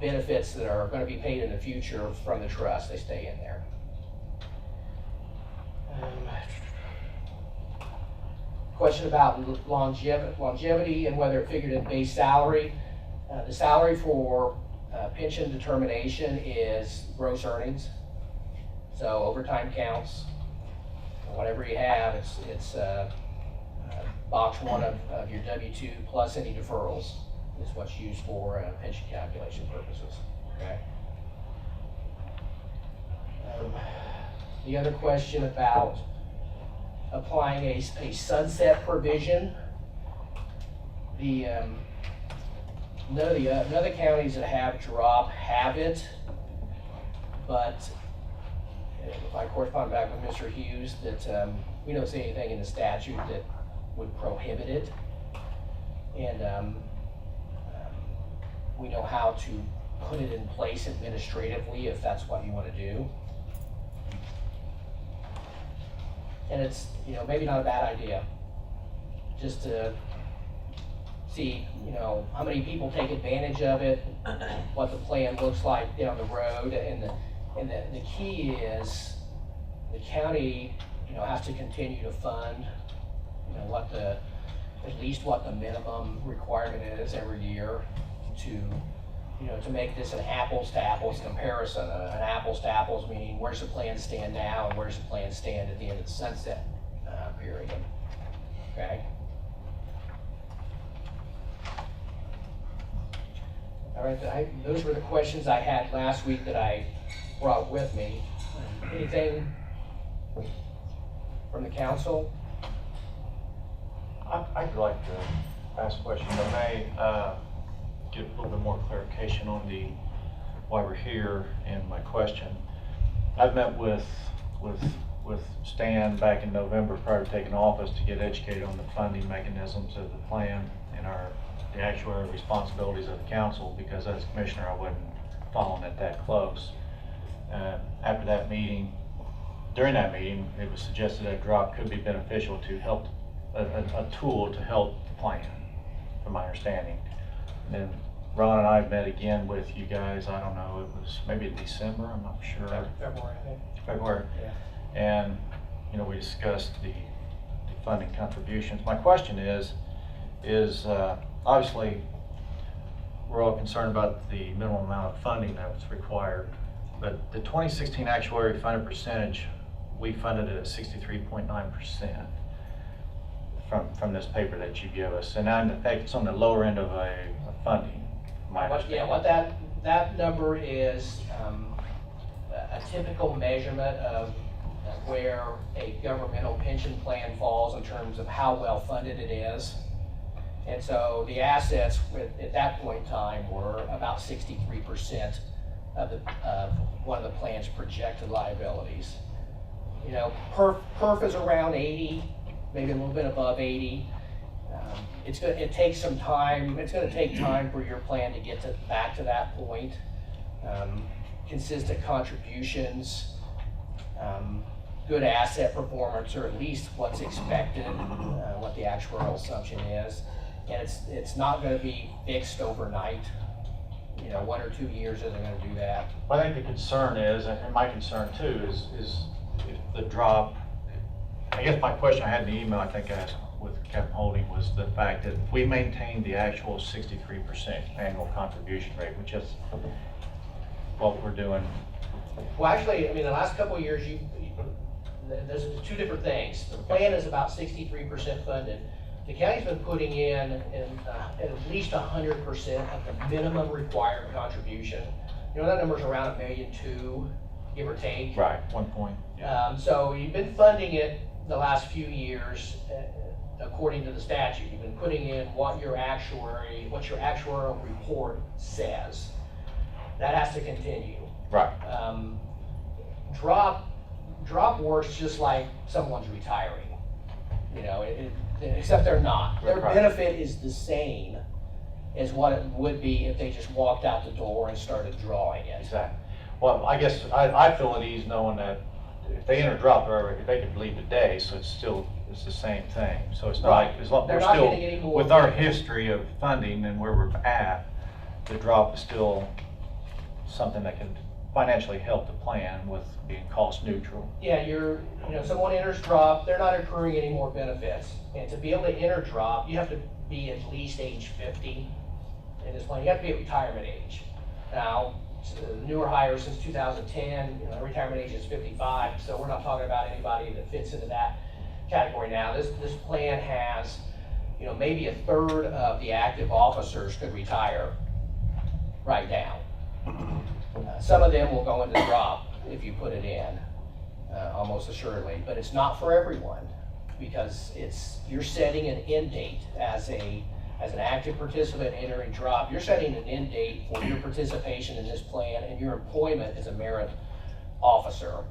benefits that are going to be paid in the future from the trust. They stay in there. Question about longevity and whether it figured in base salary. The salary for pension determination is gross earnings. So overtime counts. Whatever you have, it's box 1 of your W-2 plus any deferrals is what's used for pension calculation purposes. Okay. The other question about applying a sunset provision. The none of the counties that have drop have it, but if I correspond back with Mr. Hughes that we don't see anything in the statute that would prohibit it, and we know how to put it in place administratively if that's what you want to do. And it's, maybe not a bad idea, just to see, how many people take advantage of it, what the plan looks like down the road, and the key is the county, has to continue to fund, at least what the minimum requirement is every year to make this an apples to apples comparison. An apples to apples meaning where's the plan stand now and where's the plan stand at the end of the sunset period. Okay. All right. Those were the questions I had last week that I brought with me. Anything from the council? I'd like to ask a question, if I may, get a little bit more clarification on why we're here and my question. I've met with Stan back in November prior to taking office to get educated on the funding mechanisms of the plan and the actuarial responsibilities of the council, because as commissioner I wasn't following it that close. After that meeting, during that meeting, it was suggested that a drop could be beneficial to help, a tool to help the plan, from my understanding. And then Ron and I met again with you guys, I don't know, it was maybe December, I'm not sure. February, I think. February. Yeah. And, we discussed the funding contributions. My question is obviously we're all concerned about the minimum amount of funding that was required, but the 2016 actuary funded percentage, we funded it at 63.9% from this paper that you give us, and in fact it's on the lower end of a funding. What that number is a typical measurement of where a governmental pension plan falls in terms of how well funded it is. And so the assets at that point in time were about 63% of one of the plan's projected liabilities. PERF is around 80, maybe a little bit above 80. It takes some time. It's going to take time for your plan to get back to that point. Consistent contributions, good asset performance, or at least what's expected, what the actuarial assumption is, and it's not going to be fixed overnight. 1 or 2 years isn't going to do that. I think the concern is, and my concern too, is if the drop. I guess my question I had in the email, I think I asked with Captain Holding, was the fact that if we maintain the actual 63% annual contribution rate, which is what we're doing. Well, actually, the last couple of years, there's two different things. The plan is about 63% funded. The county's been putting in at least 100% of the minimum required contribution. That number's around $1.2 million, give or take. Right, 1 point. Yeah. So you've been funding it the last few years according to the statute. You've been putting in what your actuarial report says. That has to continue. Right. Drop works just like someone's retiring. Except they're not. Their benefit is the same, as what it would be if they just walked out the door and started drawing it. Exactly. Well, I guess I feel at ease knowing that if they enter drop, they could leave today, so it's the same thing. So it's not like, as long, They're we're not still, getting any more with our benefits. history of funding and where we're at, the drop is still something that can financially help the plan with being cost neutral. Yeah, someone enters drop, they're not accruing any more benefits. And to be able to enter drop, you have to be at least age 50 in this plan. You have to be at retirement age. Now, newer hires since 2010, retirement age is 55, so we're not talking about anybody that fits into that category now. This plan has, maybe a third of the active officers could retire right now. Some of them will go into drop if you put it in, almost assuredly, but it's not for everyone, because you're setting an end date as an active participant entering drop. You're setting an end date for your participation in this plan and your employment as a merit officer.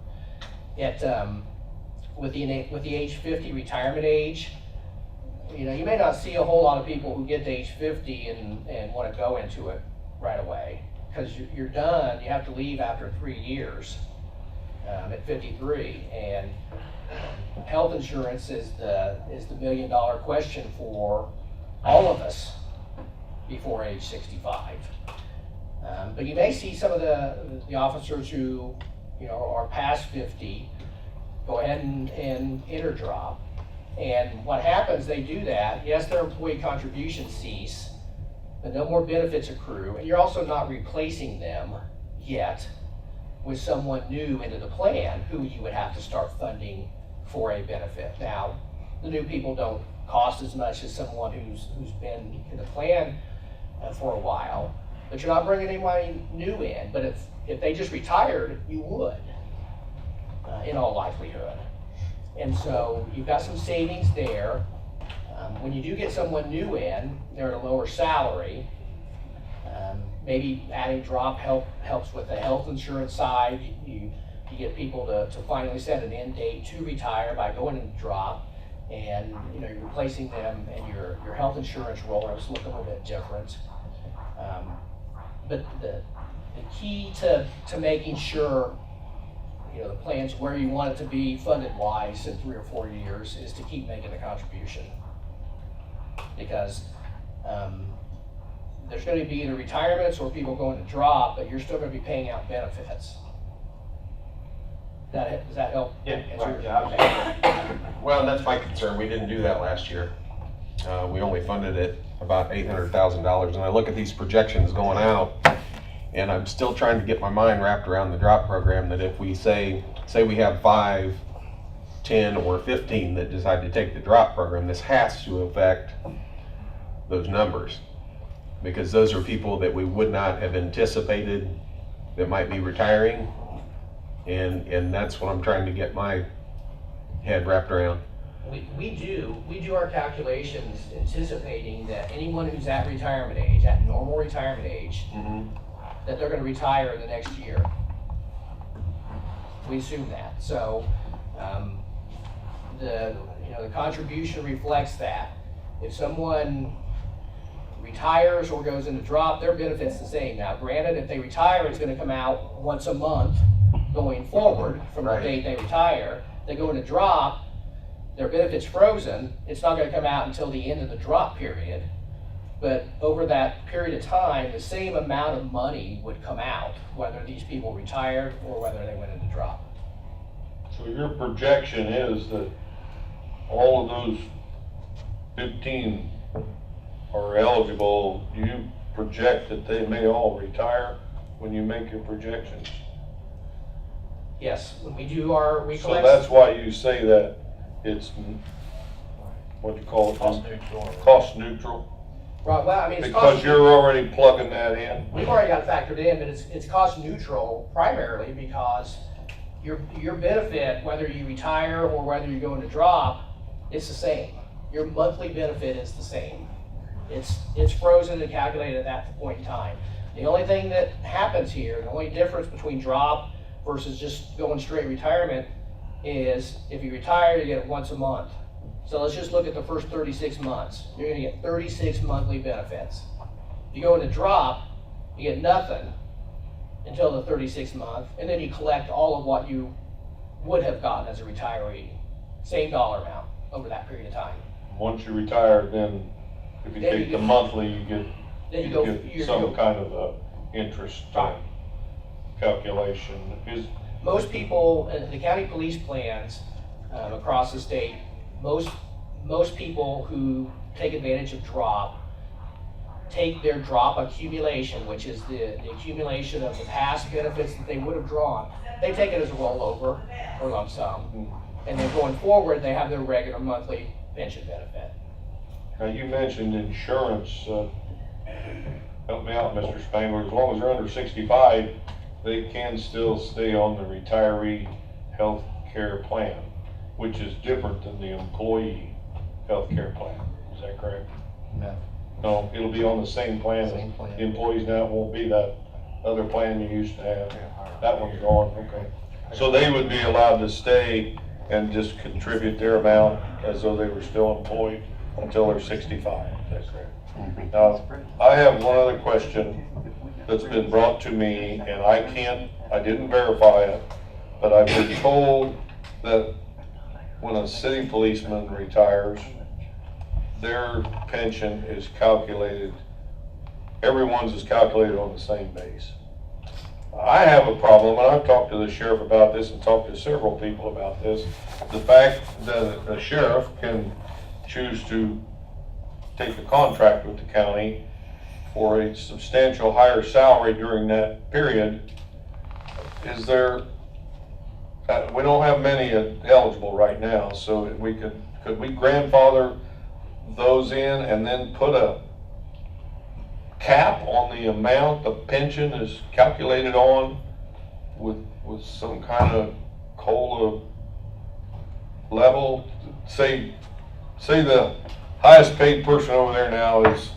With the age 50 retirement age, you may not see a whole lot of people who get to age 50 and want to go into it right away, because you're done. You have to leave after 3 years at 53, and health insurance is the $1 million question for all of us before age 65. But you may see some of the officers who are past 50 go ahead and enter drop. And what happens, they do that, yes, their employee contributions cease, but no more benefits accrue, and you're also not replacing them yet with someone new into the plan who you would have to start funding for a benefit. Now, the new people don't cost as much as someone who's been in the plan for a while, but you're not bringing anybody new in. But if they just retired, you would, in all likelihood. And so you've got some savings there. When you do get someone new in, they're at a lower salary. Maybe adding drop helps with the health insurance side. You get people to finally set an end date to retire by going into drop, and you're replacing them, and your health insurance roll-ups look a little bit different. But the key to making sure the plan's where you want it to be funded wise in 3 or 4 years is to keep making the contribution, because there's going to be either retirements or people going to drop, but you're still going to be paying out benefits. Does that help? Yeah, answer Well, that's my concern. We didn't do that last year. We only funded it about $800,000, and I look at these projections going out, and I'm still trying to get my mind wrapped around the drop program, that if we say we have 5, 10, or 15 that decide to take the drop program, this has to affect those numbers, because those are people that we would not have anticipated that might be retiring, and that's what I'm trying to get my head wrapped around. We do our calculations anticipating that anyone who's at retirement age, at normal retirement age, that they're going to retire in the next year. We assume that. So the contribution reflects that. If someone retires or goes into drop, their benefit's the same. Now, granted, if they retire, it's going to come out once a month going forward from the date they retire. They go into drop, their benefit's frozen. It's not going to come out until the end of the drop period. But over that period of time, the same amount of money would come out, whether these people retired or whether they went into drop. So your projection is that all of those 15 are eligible. Do you project that they may all retire when you make your projections? Yes, when we do our, we So collect. that's why you say that it's, what do you call it? Cost neutral. Cost neutral? Right, well, I mean, it's Because cost, you're already plugging that in? we've already got it factored in, but it's cost neutral primarily because your benefit, whether you retire or whether you go into drop, it's the same. Your monthly benefit is the same. It's frozen and calculated at that point in time. The only thing that happens here, the only difference between drop versus just going straight retirement is if you retire, you get it once a month. So let's just look at the first 36 months. You're going to get 36 monthly benefits. If you go into drop, you get nothing until the 36th month, and then you collect all of what you would have gotten as a retiree, same dollar amount over that period of time. Once you retire, then if you Then take you the go- monthly, you get, Then you get some kind of interest Right. calculation. Is, Most people, the county police plans across the state, most people who take advantage of drop take their drop accumulation, which is the accumulation of the past benefits that they would have drawn. They take it as a rollover or lump sum. And then going forward, they have their regular monthly pension benefit. now you mentioned insurance, help me out, Mr. Spangler, as long as they're under 65, they can still stay on the retiree health care plan, which is different than the employee health care plan. Is that correct? No. No, it'll be on the same plan. Same plan. The employees now, it won't be that other plan you used to have. That one's gone, okay. So they would be allowed to stay and just contribute their amount as though they were still employed until they're 65. Is that correct? Now, I have one other question that's been brought to me, and I didn't verify it, but I've been told that when a city policeman retires, their pension is calculated, everyone's is calculated on the same base. I have a problem, and I've talked to the sheriff about this and talked to several people about this. The fact that a sheriff can choose to take a contract with the county for a substantial higher salary during that period. Is there, we don't have many eligible right now, so could we grandfather those in and then put a cap on the amount the pension is calculated on with some kind of COLA level? Say the highest paid person over there now is,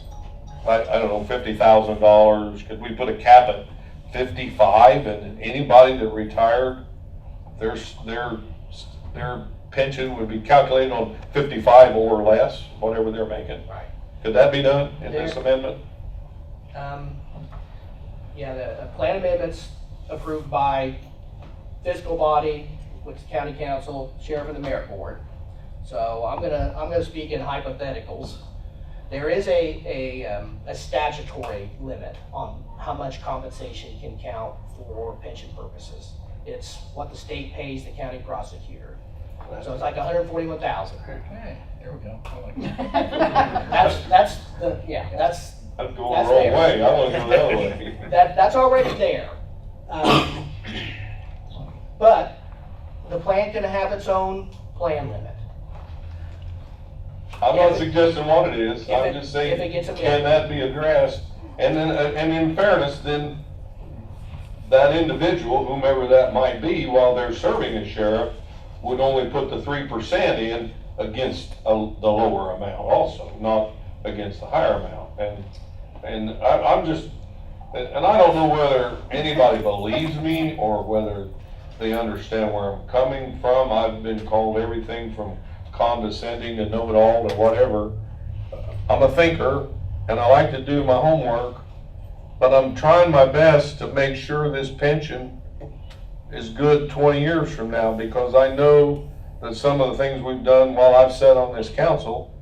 I don't know, $50,000. Could we put a cap at 55, and anybody that retired, their pension would be calculated on 55 or less, whatever they're making? Right. Could that be done in this amendment? Yeah, the plan amendments approved by fiscal body, which is county council, sheriff, and the merit board. So I'm gonna speak in hypotheticals. There is a statutory limit on how much compensation can count for pension purposes. It's what the state pays the county prosecutor. So it's like 141,000. Okay, there we go. I like That's the, yeah, that's I'm going That's the wrong there. way. I want to go the other way. that's already there. But the plan can have its own plan limit. I'm not suggesting what it is. If I'm it- just saying, if it gets can that be addressed? And then, and in fairness, then that individual, whomever that might be, while they're serving as sheriff, would only put the 3% in against the lower amount also, not against the higher amount. And I'm just, and I don't know whether anybody believes me or whether they understand where I'm coming from. I've been called everything from condescending to know-it-all to whatever. I'm a thinker and I like to do my homework, but I'm trying my best to make sure this pension is good 20 years from now, because I know that some of the things we've done while I've sat on this council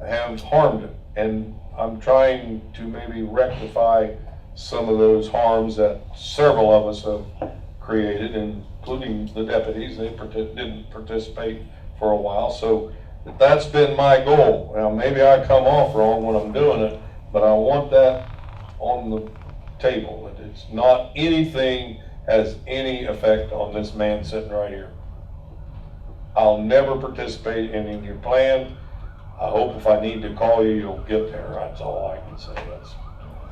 have harmed it. And I'm trying to maybe rectify some of those harms that several of us have created, including the deputies. They didn't participate for a while. So that's been my goal. Now, maybe I come off wrong when I'm doing it, but I want that on the table. That it's not anything has any effect on this man sitting right here. I'll never participate in your plan. I hope if I need to call you, you'll get there. That's all I can say.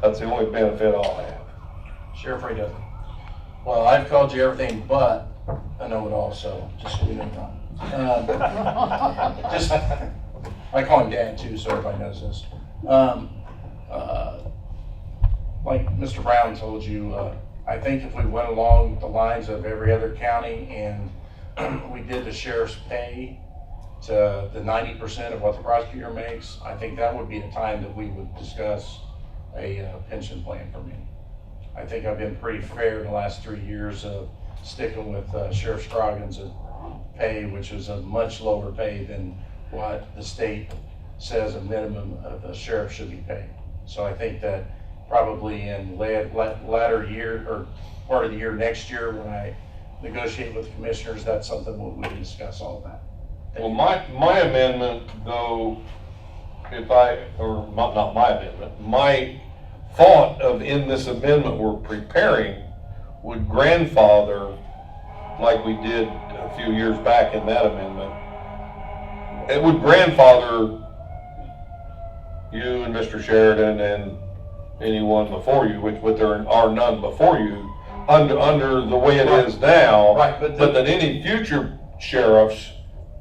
That's the only benefit I'll have. Sheriff Ray doesn't. Well, I've called you everything but a know-it-all, so just so you know. Just, I call him Dad too, so everybody knows this. Like Mr. Brown told you, I think if we went along the lines of every other county and we did the sheriff's pay to the 90% of what the prosecutor makes, I think that would be the time that we would discuss a pension plan for me. I think I've been pretty fair in the last 3 years of sticking with Sheriff Scroggins' pay, which is a much lower pay than what the state says a minimum of a sheriff should be paid. So I think that probably in latter year or part of the year next year, when I negotiate with the commissioners, that's something we can discuss all about. Well, my amendment, though, not my amendment, my thought of in this amendment we're preparing would grandfather, like we did a few years back in that amendment, it would grandfather you and Mr. Sheridan and anyone before you, which there are none before you, under the way it is now. Right, but that any future sheriffs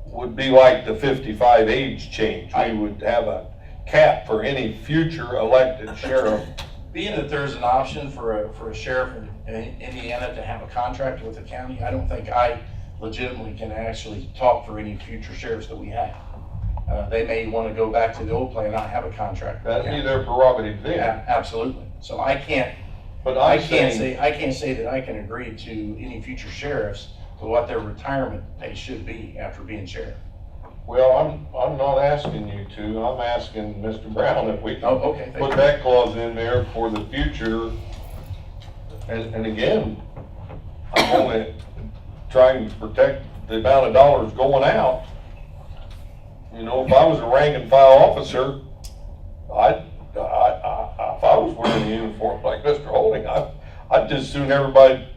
would be like the 55 age change. We would have a cap for any future elected sheriff. Being that there's an option for a sheriff in Indiana to have a contract with the county, I don't think I legitimately can actually talk for any future sheriffs that we have. They may want to go back to the old plan and not have a contract. That'd be their prerogative then. Yeah, absolutely. So I can't. But I can't say that I can agree to any future sheriffs to what their retirement pay should be after being sheriff. Well, I'm not asking you to. I'm asking Mr. Brown if we can okay, put that clause in there for the future. And again, I'm only trying to protect the amount of dollars going out. You know, if I was a rank and file officer, if I was wearing a uniform like Mr. Holding, I'd just soon everybody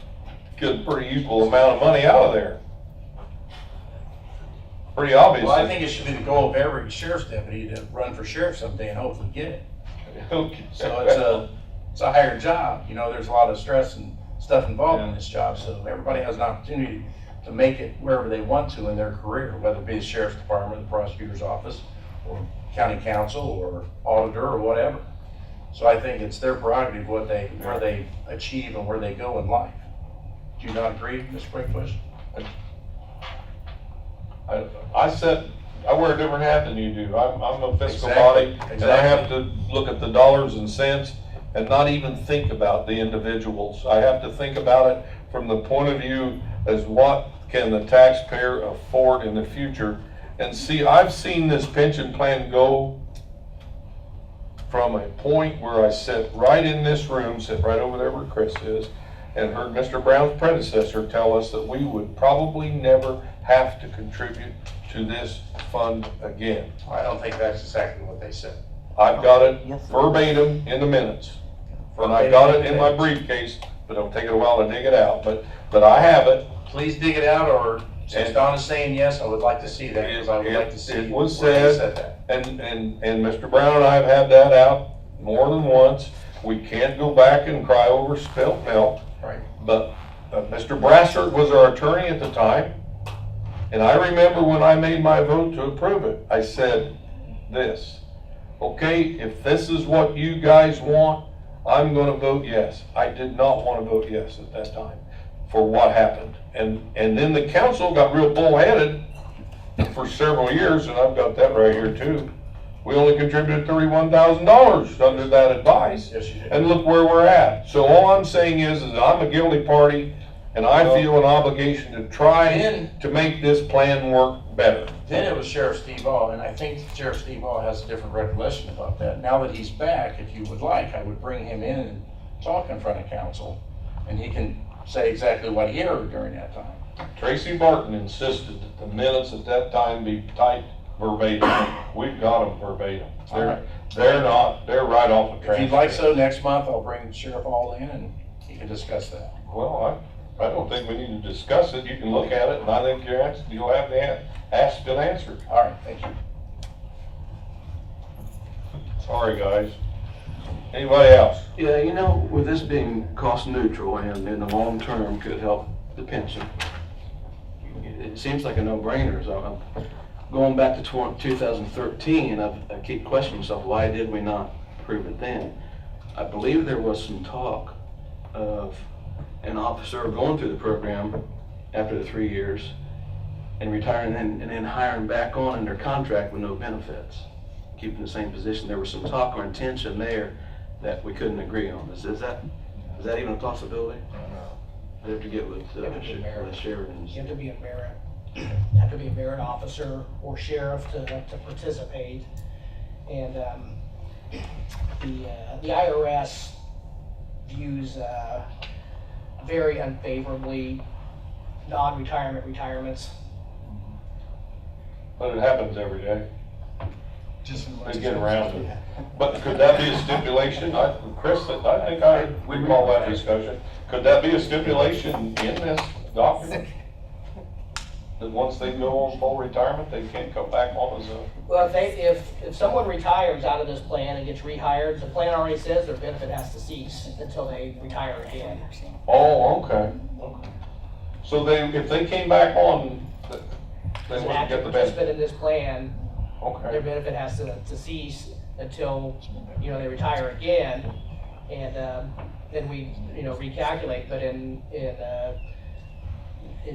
get a pretty equal amount of money out of there. Pretty obvious. Well, I think it should be the goal of every sheriff's deputy to run for sheriff someday and hopefully get it. Okay. So it's a higher job. You know, there's a lot of stress and stuff involved in this job. So everybody has an opportunity to make it wherever they want to in their career, whether it be the sheriff's department, the prosecutor's office, or county council, or auditor, or whatever. So I think it's their prerogative where they achieve and where they go in life. Do you not agree, Mr. Breakbush? I wear a different hat than you do. I'm a fiscal body, and I have to look at the dollars and cents and not even think about the individuals. I have to think about it from the point of view as what can the taxpayer afford in the future. And see, I've seen this pension plan go from a point where I sit right in this room, sit right over there where Chris is, and heard Mr. Brown's predecessor tell us that we would probably never have to contribute to this fund again. I don't think that's exactly what they said. I've got it verbatim in the minutes. And I got it in my briefcase, but it'll take it a while to dig it out, but I have it. Please dig it out, or since Don is saying yes, I would like to see that, because I would like to see It was where they said, that. and Mr. Brown and I have had that out more than once. We can't go back and cry over spilt milk. Right. But Mr. Brassard was our attorney at the time, and I remember when I made my vote to approve it, I said this: okay, if this is what you guys want, I'm gonna vote yes. I did not want to vote yes at that time for what happened. And then the council got real bullheaded for several years, and I've got that right here too. We only contributed $31,000 under that advice. Yes, you did. And look where we're at. So all I'm saying is I'm a guilty party, and I feel an obligation to try to make this plan work better. Then it was Sheriff Steve Ball, and I think Sheriff Steve Ball has a different recollection about that. Now that he's back, if you would like, I would bring him in and talk in front of council, and he can say exactly what he heard during that time. Tracy Martin insisted that the minutes at that time be typed verbatim. We've got them verbatim. They're right off the transcript. If you'd like so, next month I'll bring Sheriff Ball in and he can discuss that. Well, I don't think we need to discuss it. You can look at it, and I think you'll have the asked and answered. All right, thank you. Sorry, guys. Anybody else? Yeah, you know, with this being cost neutral and in the long term could help the pension, it seems like a no-brainer. So I'm going back to 2013, I keep questioning myself, why did we not approve it then? I believe there was some talk of an officer going through the program after the 3 years and retiring and then hiring back on under contract with no benefits, keeping the same position. There was some talk or intention there that we couldn't agree on. Is that even a possibility? I have to get with Sheridan's. You have to be a merit, you have to be a merit officer or sheriff to participate. And the IRS views very unfavorably non-retirement retirements. But it happens every day. Just They get around it. But could that be a stipulation? Chris, I think we'd call that discussion. Could that be a stipulation in this document? That once they go on full retirement, they can't come back on as a... Well, if someone retires out of this plan and gets rehired, the plan already says their benefit has to cease until they retire again. Oh, okay. So if they came back on, they As an wouldn't get active the participant benefit? in this plan, their Okay. benefit has to cease until, they retire again. And then we, recalculate, but in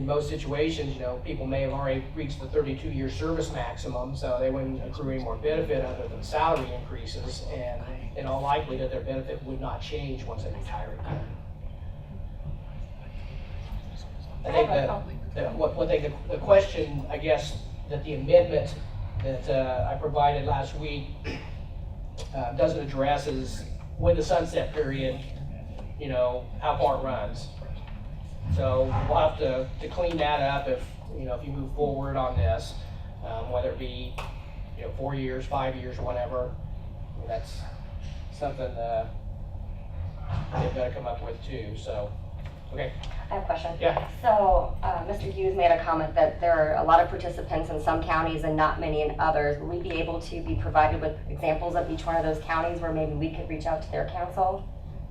most situations, people may have already reached the 32-year service maximum, so they wouldn't accrue any more benefit other than salary increases, and in all likelihood, their benefit would not change once they retire again. I think the question, I guess, that the amendment that I provided last week doesn't address is when the sunset period, how far it runs. So we'll have to clean that up if you move forward on this, whether it be, 4 years, 5 years, whatever. That's something they've got to come up with too, so, okay. I have a question. Yeah. So, Mr. Hughes made a comment that there are a lot of participants in some counties and not many in others. Will we be able to be provided with examples of each one of those counties where maybe we could reach out to their council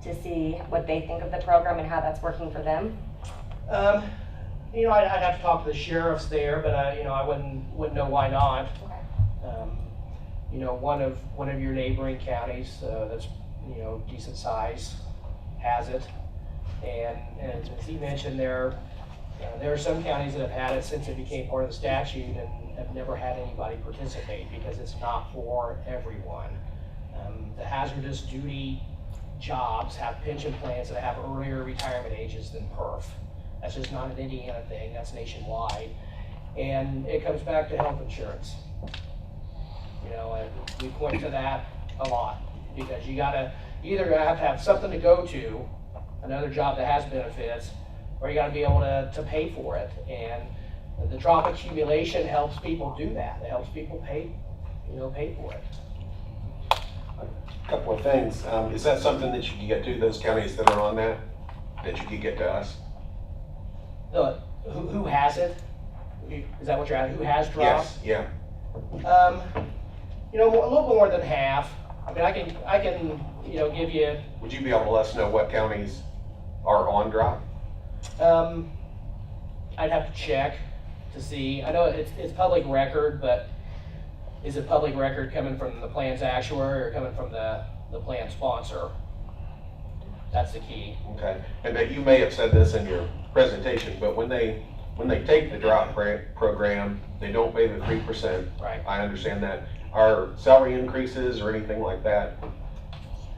to see what they think of the program and how that's working for them? I'd have to talk to the sheriffs there, but I wouldn't know why not. One of your neighboring counties that's decent size has it, and as he mentioned, there are some counties that have had it since it became part of the statute and have never had anybody participate because it's not for everyone. The hazardous duty jobs have pension plans that have earlier retirement ages than PERF. That's just not an Indiana thing, that's nationwide. And it comes back to health insurance. And we point to that a lot because you gotta either have to have something to go to, another job that has benefits, or you gotta be able to pay for it. And the drop accumulation helps people do that. It helps people pay for it. Couple of things. Is that something that you can get to those counties that are on that you can get to us? Who has it? Is that what you're asking? Who has drop? Yes, yeah. A little more than half. I mean, I can give you. Would you be able to let us know what counties are on drop? I'd have to check to see. I know it's public record, but is it public record coming from the plan's actuary or coming from the plan sponsor? That's the key. Okay, and you may have said this in your presentation, but when they take the drop program, they don't pay the 3%. Right. I understand that. Are salary increases or anything like that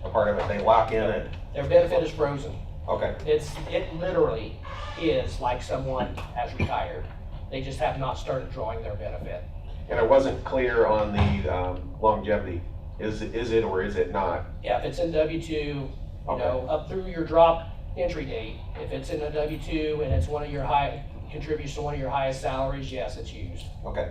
a part of it? They lock in it? Their benefit is frozen. Okay. It literally is like someone has retired. They just have not started drawing their benefit. And it wasn't clear on the longevity. Is it or is it not? Yeah, if it's in W-2, up through your drop entry date, if it's in a W-2 and it's contributes to one of your highest salaries, yes, it's used. Okay.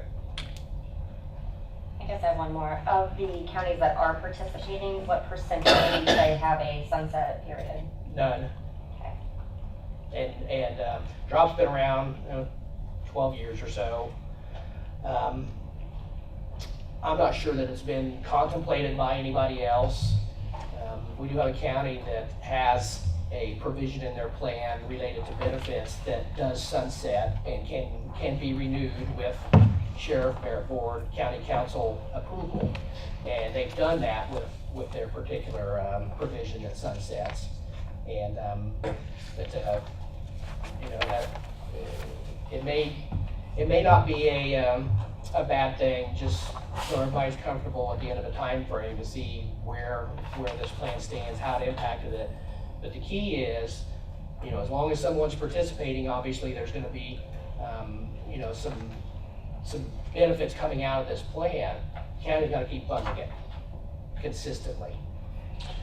I guess I have one more. Of the counties that are participating, what percentage would you say have a sunset period? None. Okay. And drop's been around 12 years or so. I'm not sure that it's been contemplated by anybody else. We do have a county that has a provision in their plan related to benefits that does sunset and can be renewed with sheriff, mayor, board, county council approval. And they've done that with their particular provision that sunsets. And it may not be a a bad thing, just so everybody's comfortable at the end of the time frame to see where this plan stands, how it impacted it. But the key is, you know, as long as someone's participating, obviously there's gonna be, you know, some benefits coming out of this plan. County's gotta keep funding it consistently.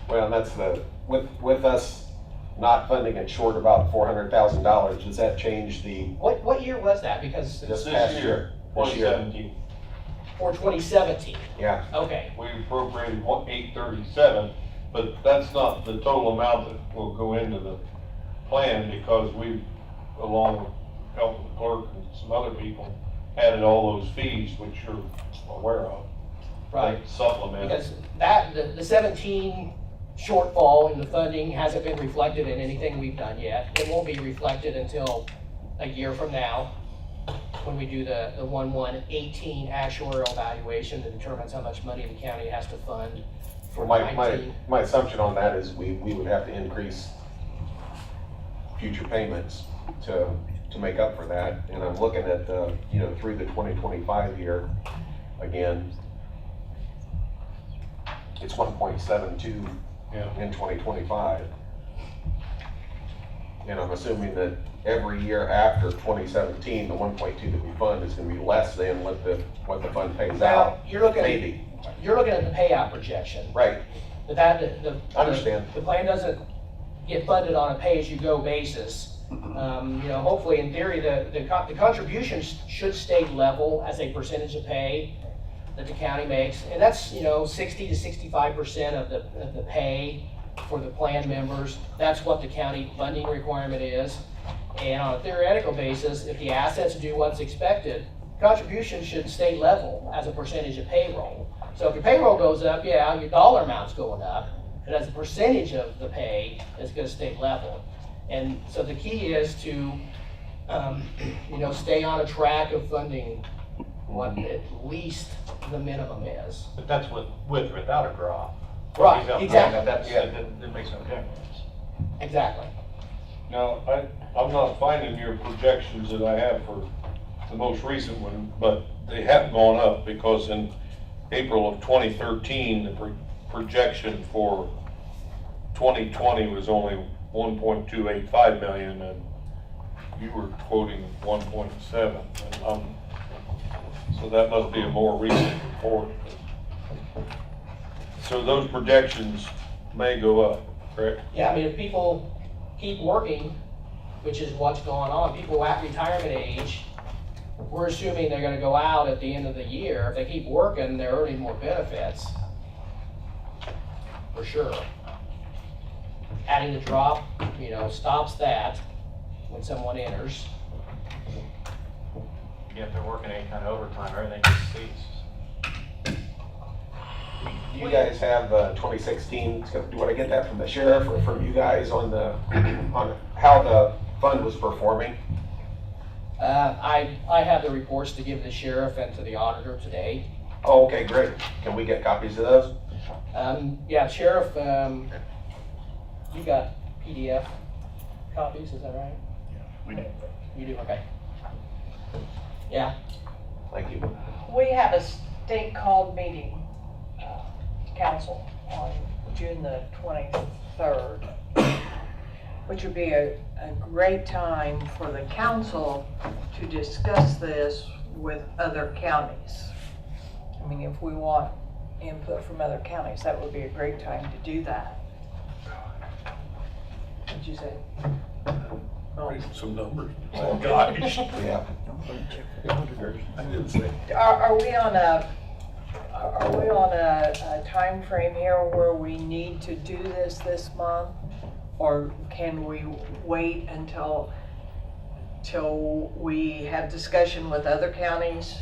Well, that's with us not funding it short about $400,000, does that change the, What year was that? Because this past year? This year? 2017. for 2017, Yeah, okay. We appropriated 837, but that's not the total amount that will go into the plan because we've, along with help with the clerk and some other people, added all those fees, which you're aware of. Right. that Supplement. Because the 17 shortfall in the funding hasn't been reflected in anything we've done yet. It won't be reflected until a year from now, when we do the 1/1/18 actuarial evaluation that determines how much money the county has to fund for my 19. assumption on that is we would have to increase future payments to make up for that. And I'm looking at, you know, through the 2025 year, again, it's 1.72 in 2025. And I'm assuming that every year after 2017, the 1.2 that we fund is gonna be less than what the fund pays out, You're looking maybe. at the payout projection. Right, The understand. The plan doesn't get funded on a pay-as-you-go basis. You know, hopefully, in theory, the contributions should stay level as a percentage of pay that the county makes. And that's, you know, 60 to 65% of the pay for the plan members. That's what the county funding requirement is. And on a theoretical basis, if the assets do what's expected, contributions should stay level as a percentage of payroll. So if your payroll goes up, yeah, your dollar amount's going up, but as a percentage of the pay, it's gonna stay level. And so the key is to, you know, stay on a track of funding what at least the minimum is. But that's with or without a drop. Right, exactly. That makes no difference. Exactly. Now, I'm not finding your projections that I have for the most recent one, but they have gone up because in April of 2013, the projection for 2020 was only 1.285 million, and you were quoting 1.7. So that must be a more recent report. So those projections may go up, correct? Yeah, I mean, if people keep working, which is what's going on, people at retirement age, we're assuming they're gonna go out at the end of the year. If they keep working, they're earning more benefits. For sure. Adding the drop, you know, stops that when someone enters. Yeah, if they're working any kind of overtime, everything just ceases. Do you guys have 2016, do you want to get that from the sheriff or from you guys on how the fund was performing? I have the reports to give the sheriff and to the auditor today. Oh, okay, great. Can we get copies of those? Yeah, sheriff, you got PDF copies, is that right? We do. You do, okay. Yeah. Thank you. We have a state called meeting, council, on June the 23rd, which would be a great time for the council to discuss this with other counties. I mean, if we want input from other counties, that would be a great time to do that. What'd you say? Some numbers. Oh, gosh. Yeah. I didn't say. Are we on a time frame here where we need to do this month? Or can we wait until we have discussion with other counties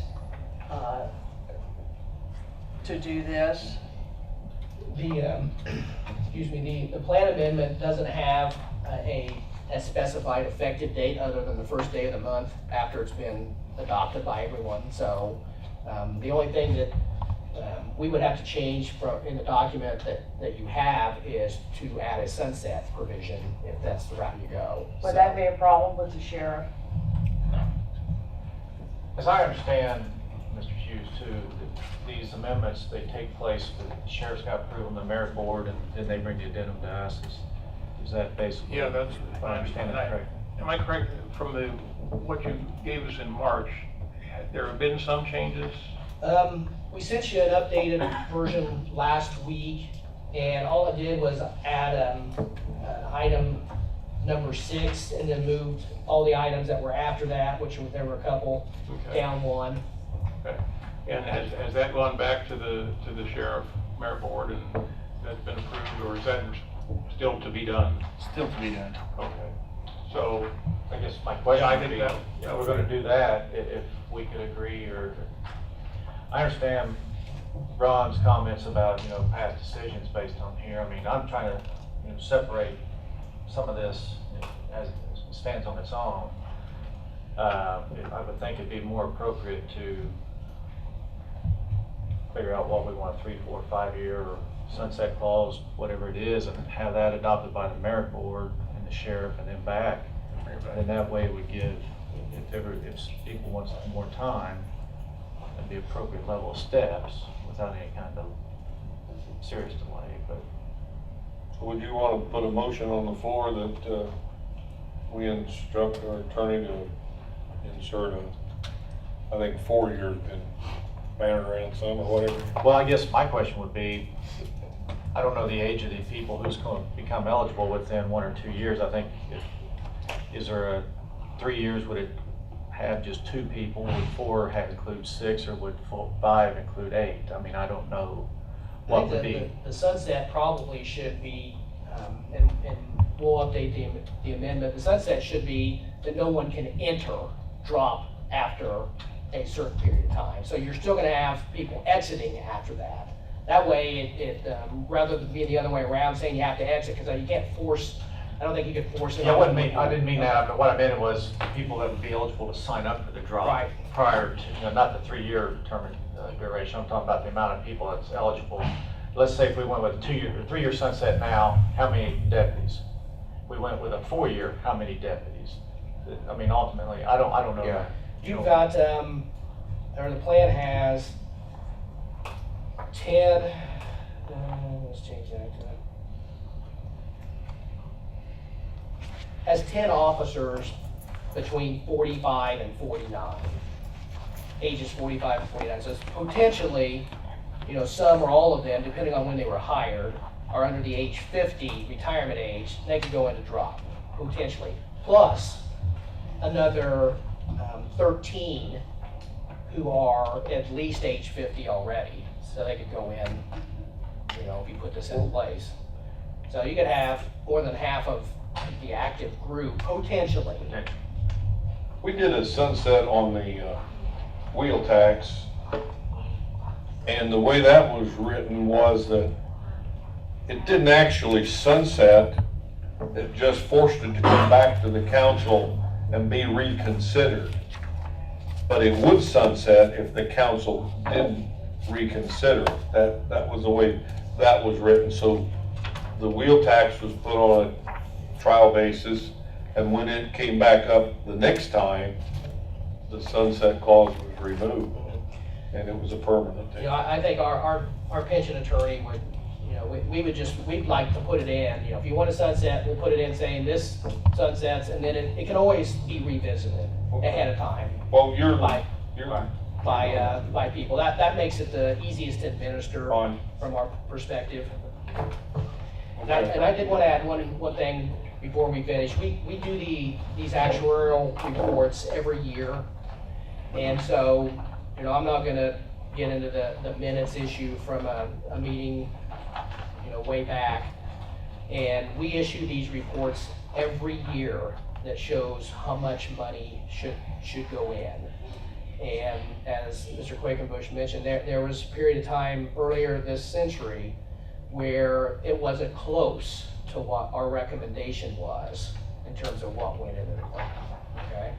to do this? The plan amendment doesn't have a specified effective date other than the first day of the month after it's been adopted by everyone. So the only thing that we would have to change in the document that you have is to add a sunset provision if that's the route you go. Would that be a problem with the sheriff? As I understand, Mr. confused too. These amendments, they take place, the sheriff's got approval on the merit board, and then they bring the addendum to us. Is that basically? Yeah, that's, If I understand that correctly. am I correct, from what you gave us in March, there have been some changes? We sent you an updated version last week, and all it did was add item number 6, and then moved all the items that were after that, which there were a couple, Okay. down one. Okay. And has that gone back to the sheriff merit board and that's been approved, or is that still to be done? Still to be done. Okay. So, I guess my question I would think be, that- if we're gonna do that, if we could agree, or, I understand Ron's comments about, past decisions based on here. I mean, I'm trying to, separate some of this as it stands on its own. I would think it'd be more appropriate to figure out what we want, 3, 4, 5 year sunset clause, whatever it is, and have that adopted by the merit board and the sheriff and then back. And that way we give, if people wants more time, at the appropriate level of steps without any kind of serious delay, but. Would you want to put a motion on the floor that we instruct our attorney to insert I think 4 years been bannered around some or whatever? Well, I guess my question would be, I don't know the age of the people who's going to become eligible within 1 or 2 years. I think, is there a 3 years, would it have just 2 people? Would 4 include 6, or would 5 include 8? I mean, I don't know what would be. The sunset probably should be, and we'll update the amendment, the sunset should be that no one can enter drop after a certain period of time. So you're still gonna have people exiting after that. That way, rather than being the other way around, saying you have to exit, because you can't force, I don't think you could force it. Yeah, I didn't mean that, but what I meant was people that would be eligible to sign up for the drop. Right. Prior to, not the 3-year term duration, I'm talking about the amount of people that's eligible. Let's say if we went with a 3-year sunset now, how many deputies? We went with a 4-year, how many deputies? I mean, ultimately, I don't know. Yeah. You've got, or the plan has 10, let's change that to, has 10 officers between 45 and 49, ages 45 and 49. So it's potentially, some or all of them, depending on when they were hired, are under the age 50 retirement age. They could go into drop, potentially. Plus another 13 who are at least age 50 already. So they could go in, if you put this in place. So you could have more than half of the active group, potentially. We did a sunset on the wheel tax, and the way that was written was that it didn't actually sunset, it just forced it to come back to the council and be reconsidered. But it would sunset if the council didn't reconsider it. That was the way that was written. So the wheel tax was put on a trial basis, and when it came back up the next time, the sunset clause was removed, and it was a permanent thing. I think our pension attorney would, we'd like to put it in, if you want a sunset, we'll put it in saying this sunsets, and then it can always be revisited ahead of time. Well, you're by right. by people. That makes it the easiest to administer Fine. from our perspective. And I did want to add one thing before we finish. We do these actuarial reports every year, and so I'm not going to get into the minutes issue from a meeting way back. And we issue these reports every year that shows how much money should go in. And as Mr. Quakenbush mentioned, there was a period of time earlier this century where it wasn't close to what our recommendation was in terms of what went into the plan. Okay?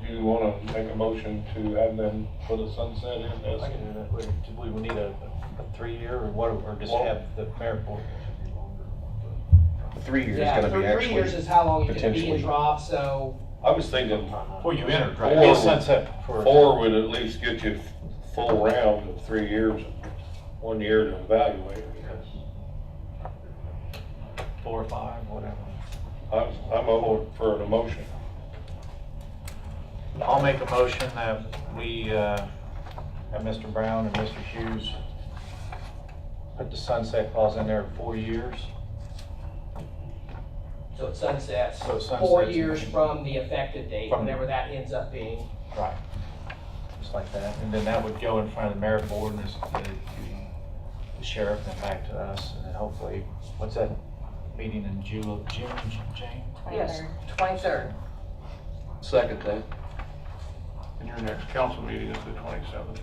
Do you want to make a motion to have them put a sunset in? I can do that. Do we need a 3-year, or what, or just have the merit board? 3 years Yeah, is gonna be 3 years is how long you can be in potentially. drop, so I was thinking Before you entered, right? Four. Yes, sunset for. 4 would at least get you full round of 3 years, 1 year to evaluate. 4 or 5, whatever. I'm open for an emotion. I'll make a motion that we, have Mr. Brown and Mr. Hughes put the sunset clause in there 4 years. So it sunsets So it 4 sunsets. years from the effective date, From- whenever that ends up being. Right. Just like that. And then that would go in front of the merit board and the sheriff and then back to us. And then hopefully, what's that meeting in June, Jane? Yes, 23rd. Second that. And your next council meeting is the 27th.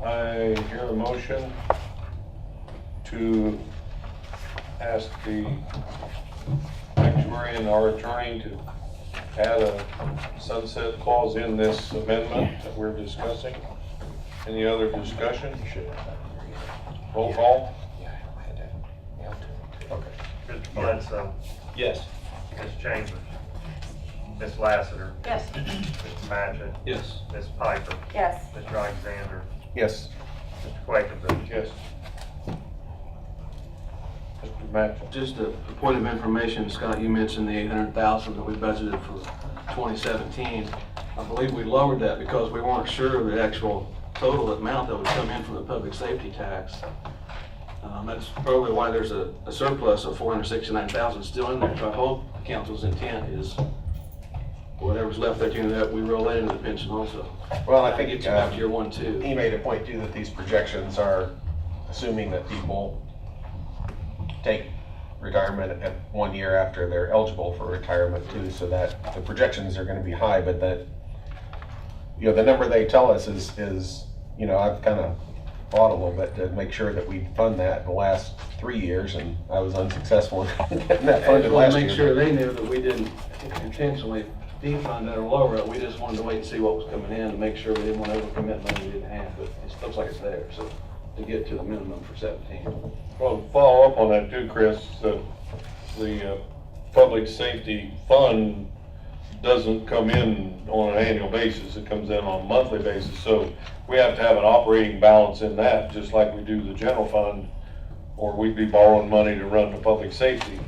I hear a motion to ask the actuary and our attorney to add a sunset clause in this amendment that we're discussing. Any other discussion? Roll call? Mr. Bledsoe, Yes. Ms. Chambers, Ms. Lassiter, Yes. Mr. Matchett, Yes. Ms. Piper, Yes. Mr. Alexander, Yes. Mr. Quakenbush. Yes. Mr. Matt? Just a point of information, Scott, you mentioned the 800,000 that we budgeted for 2017. I believe we lowered that because we weren't sure of the actual total amount that would come in from the public safety tax. That's probably why there's a surplus of 469,000 still in there. So I hope the council's intent is whatever's left there, that we roll that into the pension also. Well, I think Get you back to year 1, 2. he made a point too that these projections are assuming that people take retirement at 1 year after they're eligible for retirement too, so that the projections are gonna be high, but that, you know, the number they tell us is, you know, I've kind of fought a little bit to make sure that we fund that the last 3 years, and I was unsuccessful in getting that I funded just want last to year. make sure they knew that we didn't intentionally defund that or lower it. We just wanted to wait and see what was coming in and make sure we didn't want to overcommit money we didn't have, but it looks like it's there, so to get to the minimum for 17. Well, to follow up on that too, Chris, the public safety fund doesn't come in on an annual basis, it comes in on a monthly basis. So we have to have an operating balance in that, just like we do the general fund, or we'd be borrowing money to run the public safety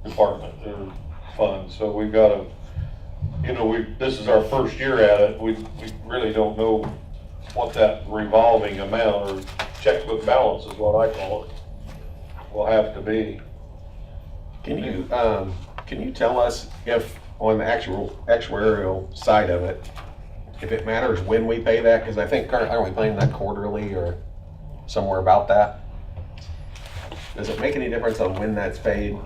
department or fund. So we've got to, you know, this is our first year at it, we really don't know what that revolving amount or checkbook balance is what I call it, will have to be. Can you tell us if, on the actuarial side of it, if it matters when we pay that? Because I think, aren't we paying that quarterly or somewhere about that? Does it make any difference on when that's paid?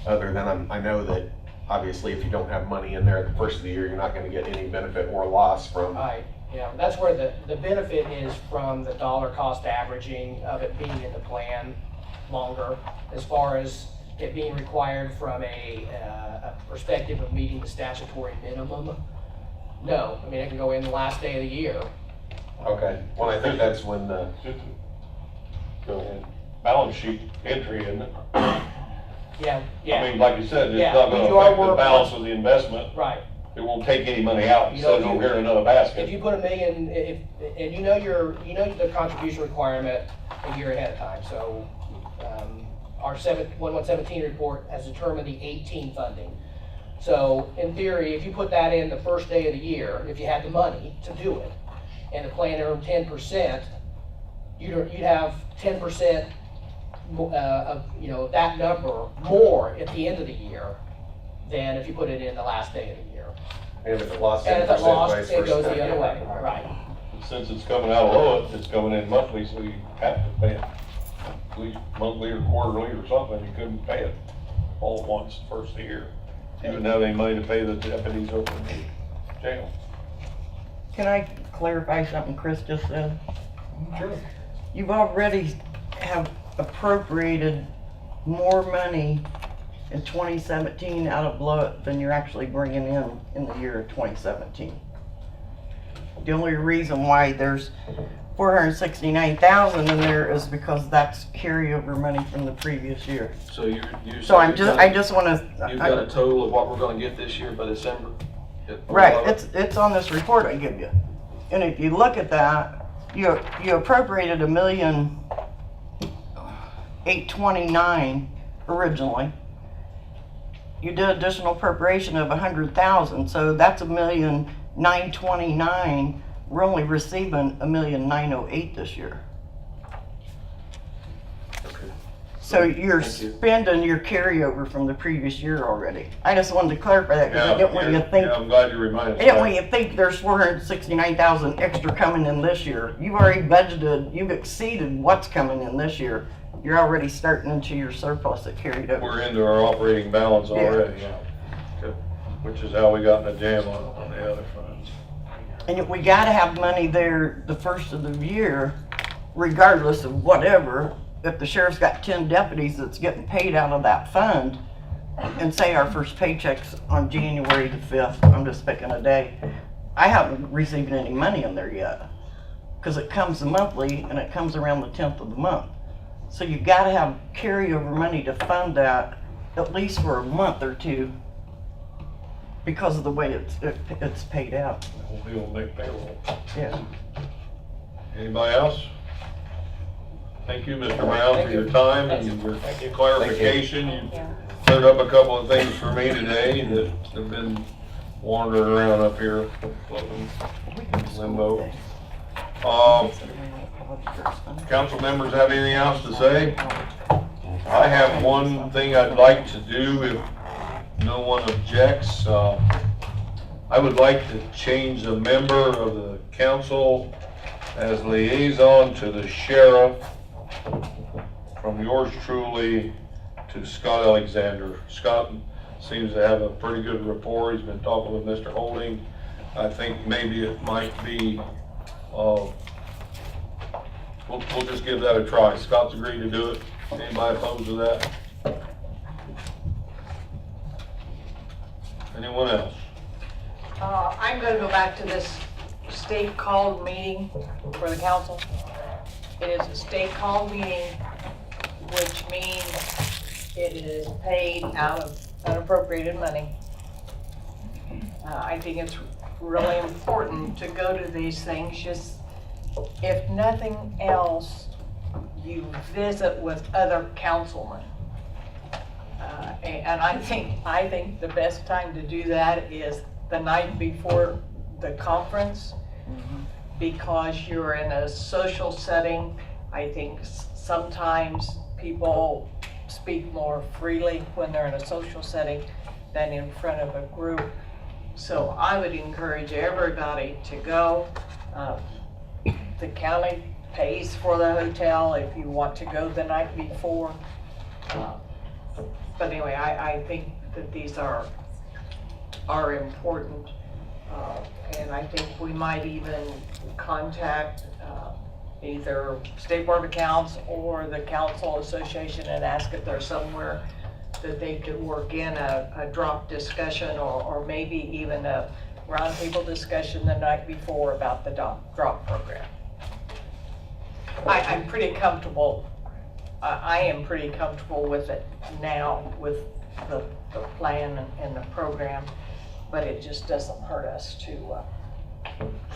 Other than I know that obviously if you don't have money in there at the first of the year, you're not gonna get any benefit or loss from. Right, yeah, that's where the benefit is from the dollar cost averaging of it being in the plan longer, as far as it being required from a perspective of meeting the statutory minimum. No, I mean, it can go in the last day of the year. Okay, well, I think that's when the, Go ahead. Balance sheet entry, isn't it? Yeah, I mean, like you said, it's Yeah, not but gonna you are affect the working- balance of the investment. right. It won't take any money out and You know, set it if over you- here in another If basket. you put $1 million, and you know the contribution requirement a year ahead of time, so, our 1117 report has determined the 18 funding. So in theory, if you put that in the first day of the year, if you had the money to do it, and the plan earned 10%, you'd have 10% of, you know, that number more at the end of the year than if you put it in the last day of the year. and if it lost And 10%, if it lost, vice it goes versa. the other way, right. Since it's coming out of Lowell, it's coming in monthly, so you have to pay it. At least monthly or quarterly or something, you couldn't pay it all at once first of the year. You wouldn't have any money to pay the deputies over in the jail. Can I clarify something Chris just said? Sure. You've already have appropriated more money in 2017 out of Lowell than you're actually bringing in the year of 2017. The only reason why there's 469,000 in there is because that's carryover money from the previous year. So you. So I just wanna. You've got a total of what we're gonna get this year by December? Right, it's on this report I give you. And if you look at that, you appropriated $1,829,000 originally. You did additional appropriation of 100,000, so that's $1,929,000. We're only receiving $1,908,000 this year. Okay. So you're Thank you. spending your carryover from the previous year already. I just wanted to clarify that because I didn't want you to think. Yeah, I'm glad you reminded I us. didn't want you to think there's 469,000 extra coming in this year. You've already budgeted, you've exceeded what's coming in this year. You're already starting into your surplus that carried over. We're into our operating balance Yeah. already, which is how we got in a jam on the other funds. And we gotta have money there the first of the year, regardless of whatever. If the sheriff's got 10 deputies that's getting paid out of that fund, and say our first paycheck's on January the 5th, I'm just picking a day, I haven't received any money in there yet. Cause it comes monthly and it comes around the 10th of the month. So you gotta have carryover money to fund that at least for a month or two because of the way it's paid out. We will make payroll. Yeah. Anybody else? Thank you, Mr. Brown, for your time and your clarification. You cleared up a couple of things for me today that have been wandering around up here, floating in limbo. Council members have anything else to say? I have one thing I'd like to do if no one objects. I would like to change a member of the council as liaison to the sheriff from yours truly to Scott Alexander. Scott seems to have a pretty good rapport. He's been talking with Mr. Holding. I think maybe it might be, we'll just give that a try. Scott's agreed to do it. Anybody opposed to that? Anyone else? I'm gonna go back to this state called meeting for the council. It is a state called meeting, which means it is paid out of unappropriated money. I think it's really important to go to these things, just if nothing else, you visit with other councilmen. And I think the best time to do that is the night before the conference, because you're in a social setting. I think sometimes people speak more freely when they're in a social setting than in front of a group. So I would encourage everybody to go. The county pays for the hotel if you want to go the night before. But anyway, I think that these are important. And I think we might even contact either State Board of Accounts or the Council Association and ask if there's somewhere that they could work in a drop discussion or maybe even a roundtable discussion the night before about the drop program. I'm pretty comfortable. I am pretty comfortable with it now, with the plan and the program, but it just doesn't hurt us to.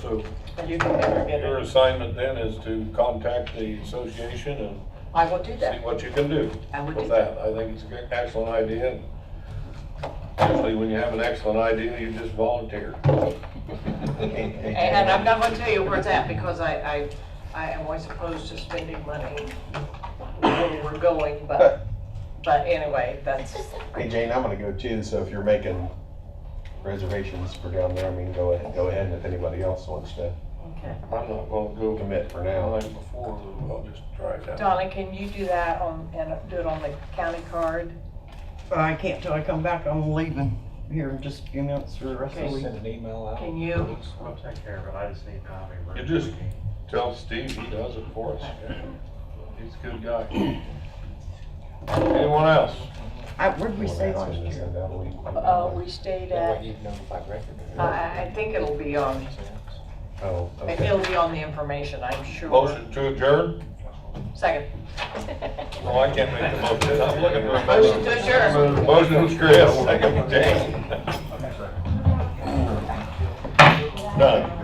So You can never get your it. assignment then is to contact the association and I will do see that. what you can do I would with do that. I think it's an excellent idea. Usually when you have an excellent idea, you just volunteer. And I'm not gonna tell you where it's at because I am always opposed to spending money where we're going, but anyway, that's. Hey Jane, I'm gonna go too, so if you're making reservations for down there, I mean, go ahead, and if anybody else wants to Okay. I'm not gonna go commit for the now. night before, I'll just drive down. Donna, can you do that and do it on the county card? I can't till I come back. I'm leaving here in just a few minutes for the rest of the week. Send an email out. Can you? I'll take care of it, I just need a copy. You just tell Steve he does it for us. He's a good guy. Anyone else? Where'd we stay last year? We stayed at, You've notified record. I think it'll be on Oh, okay. It'll be on the information, I'm sure. Motion to adjourn? Second. No, I can't make the motion. I'm looking for a Motion to adjourn. Motion is Chris, second Jane. Done.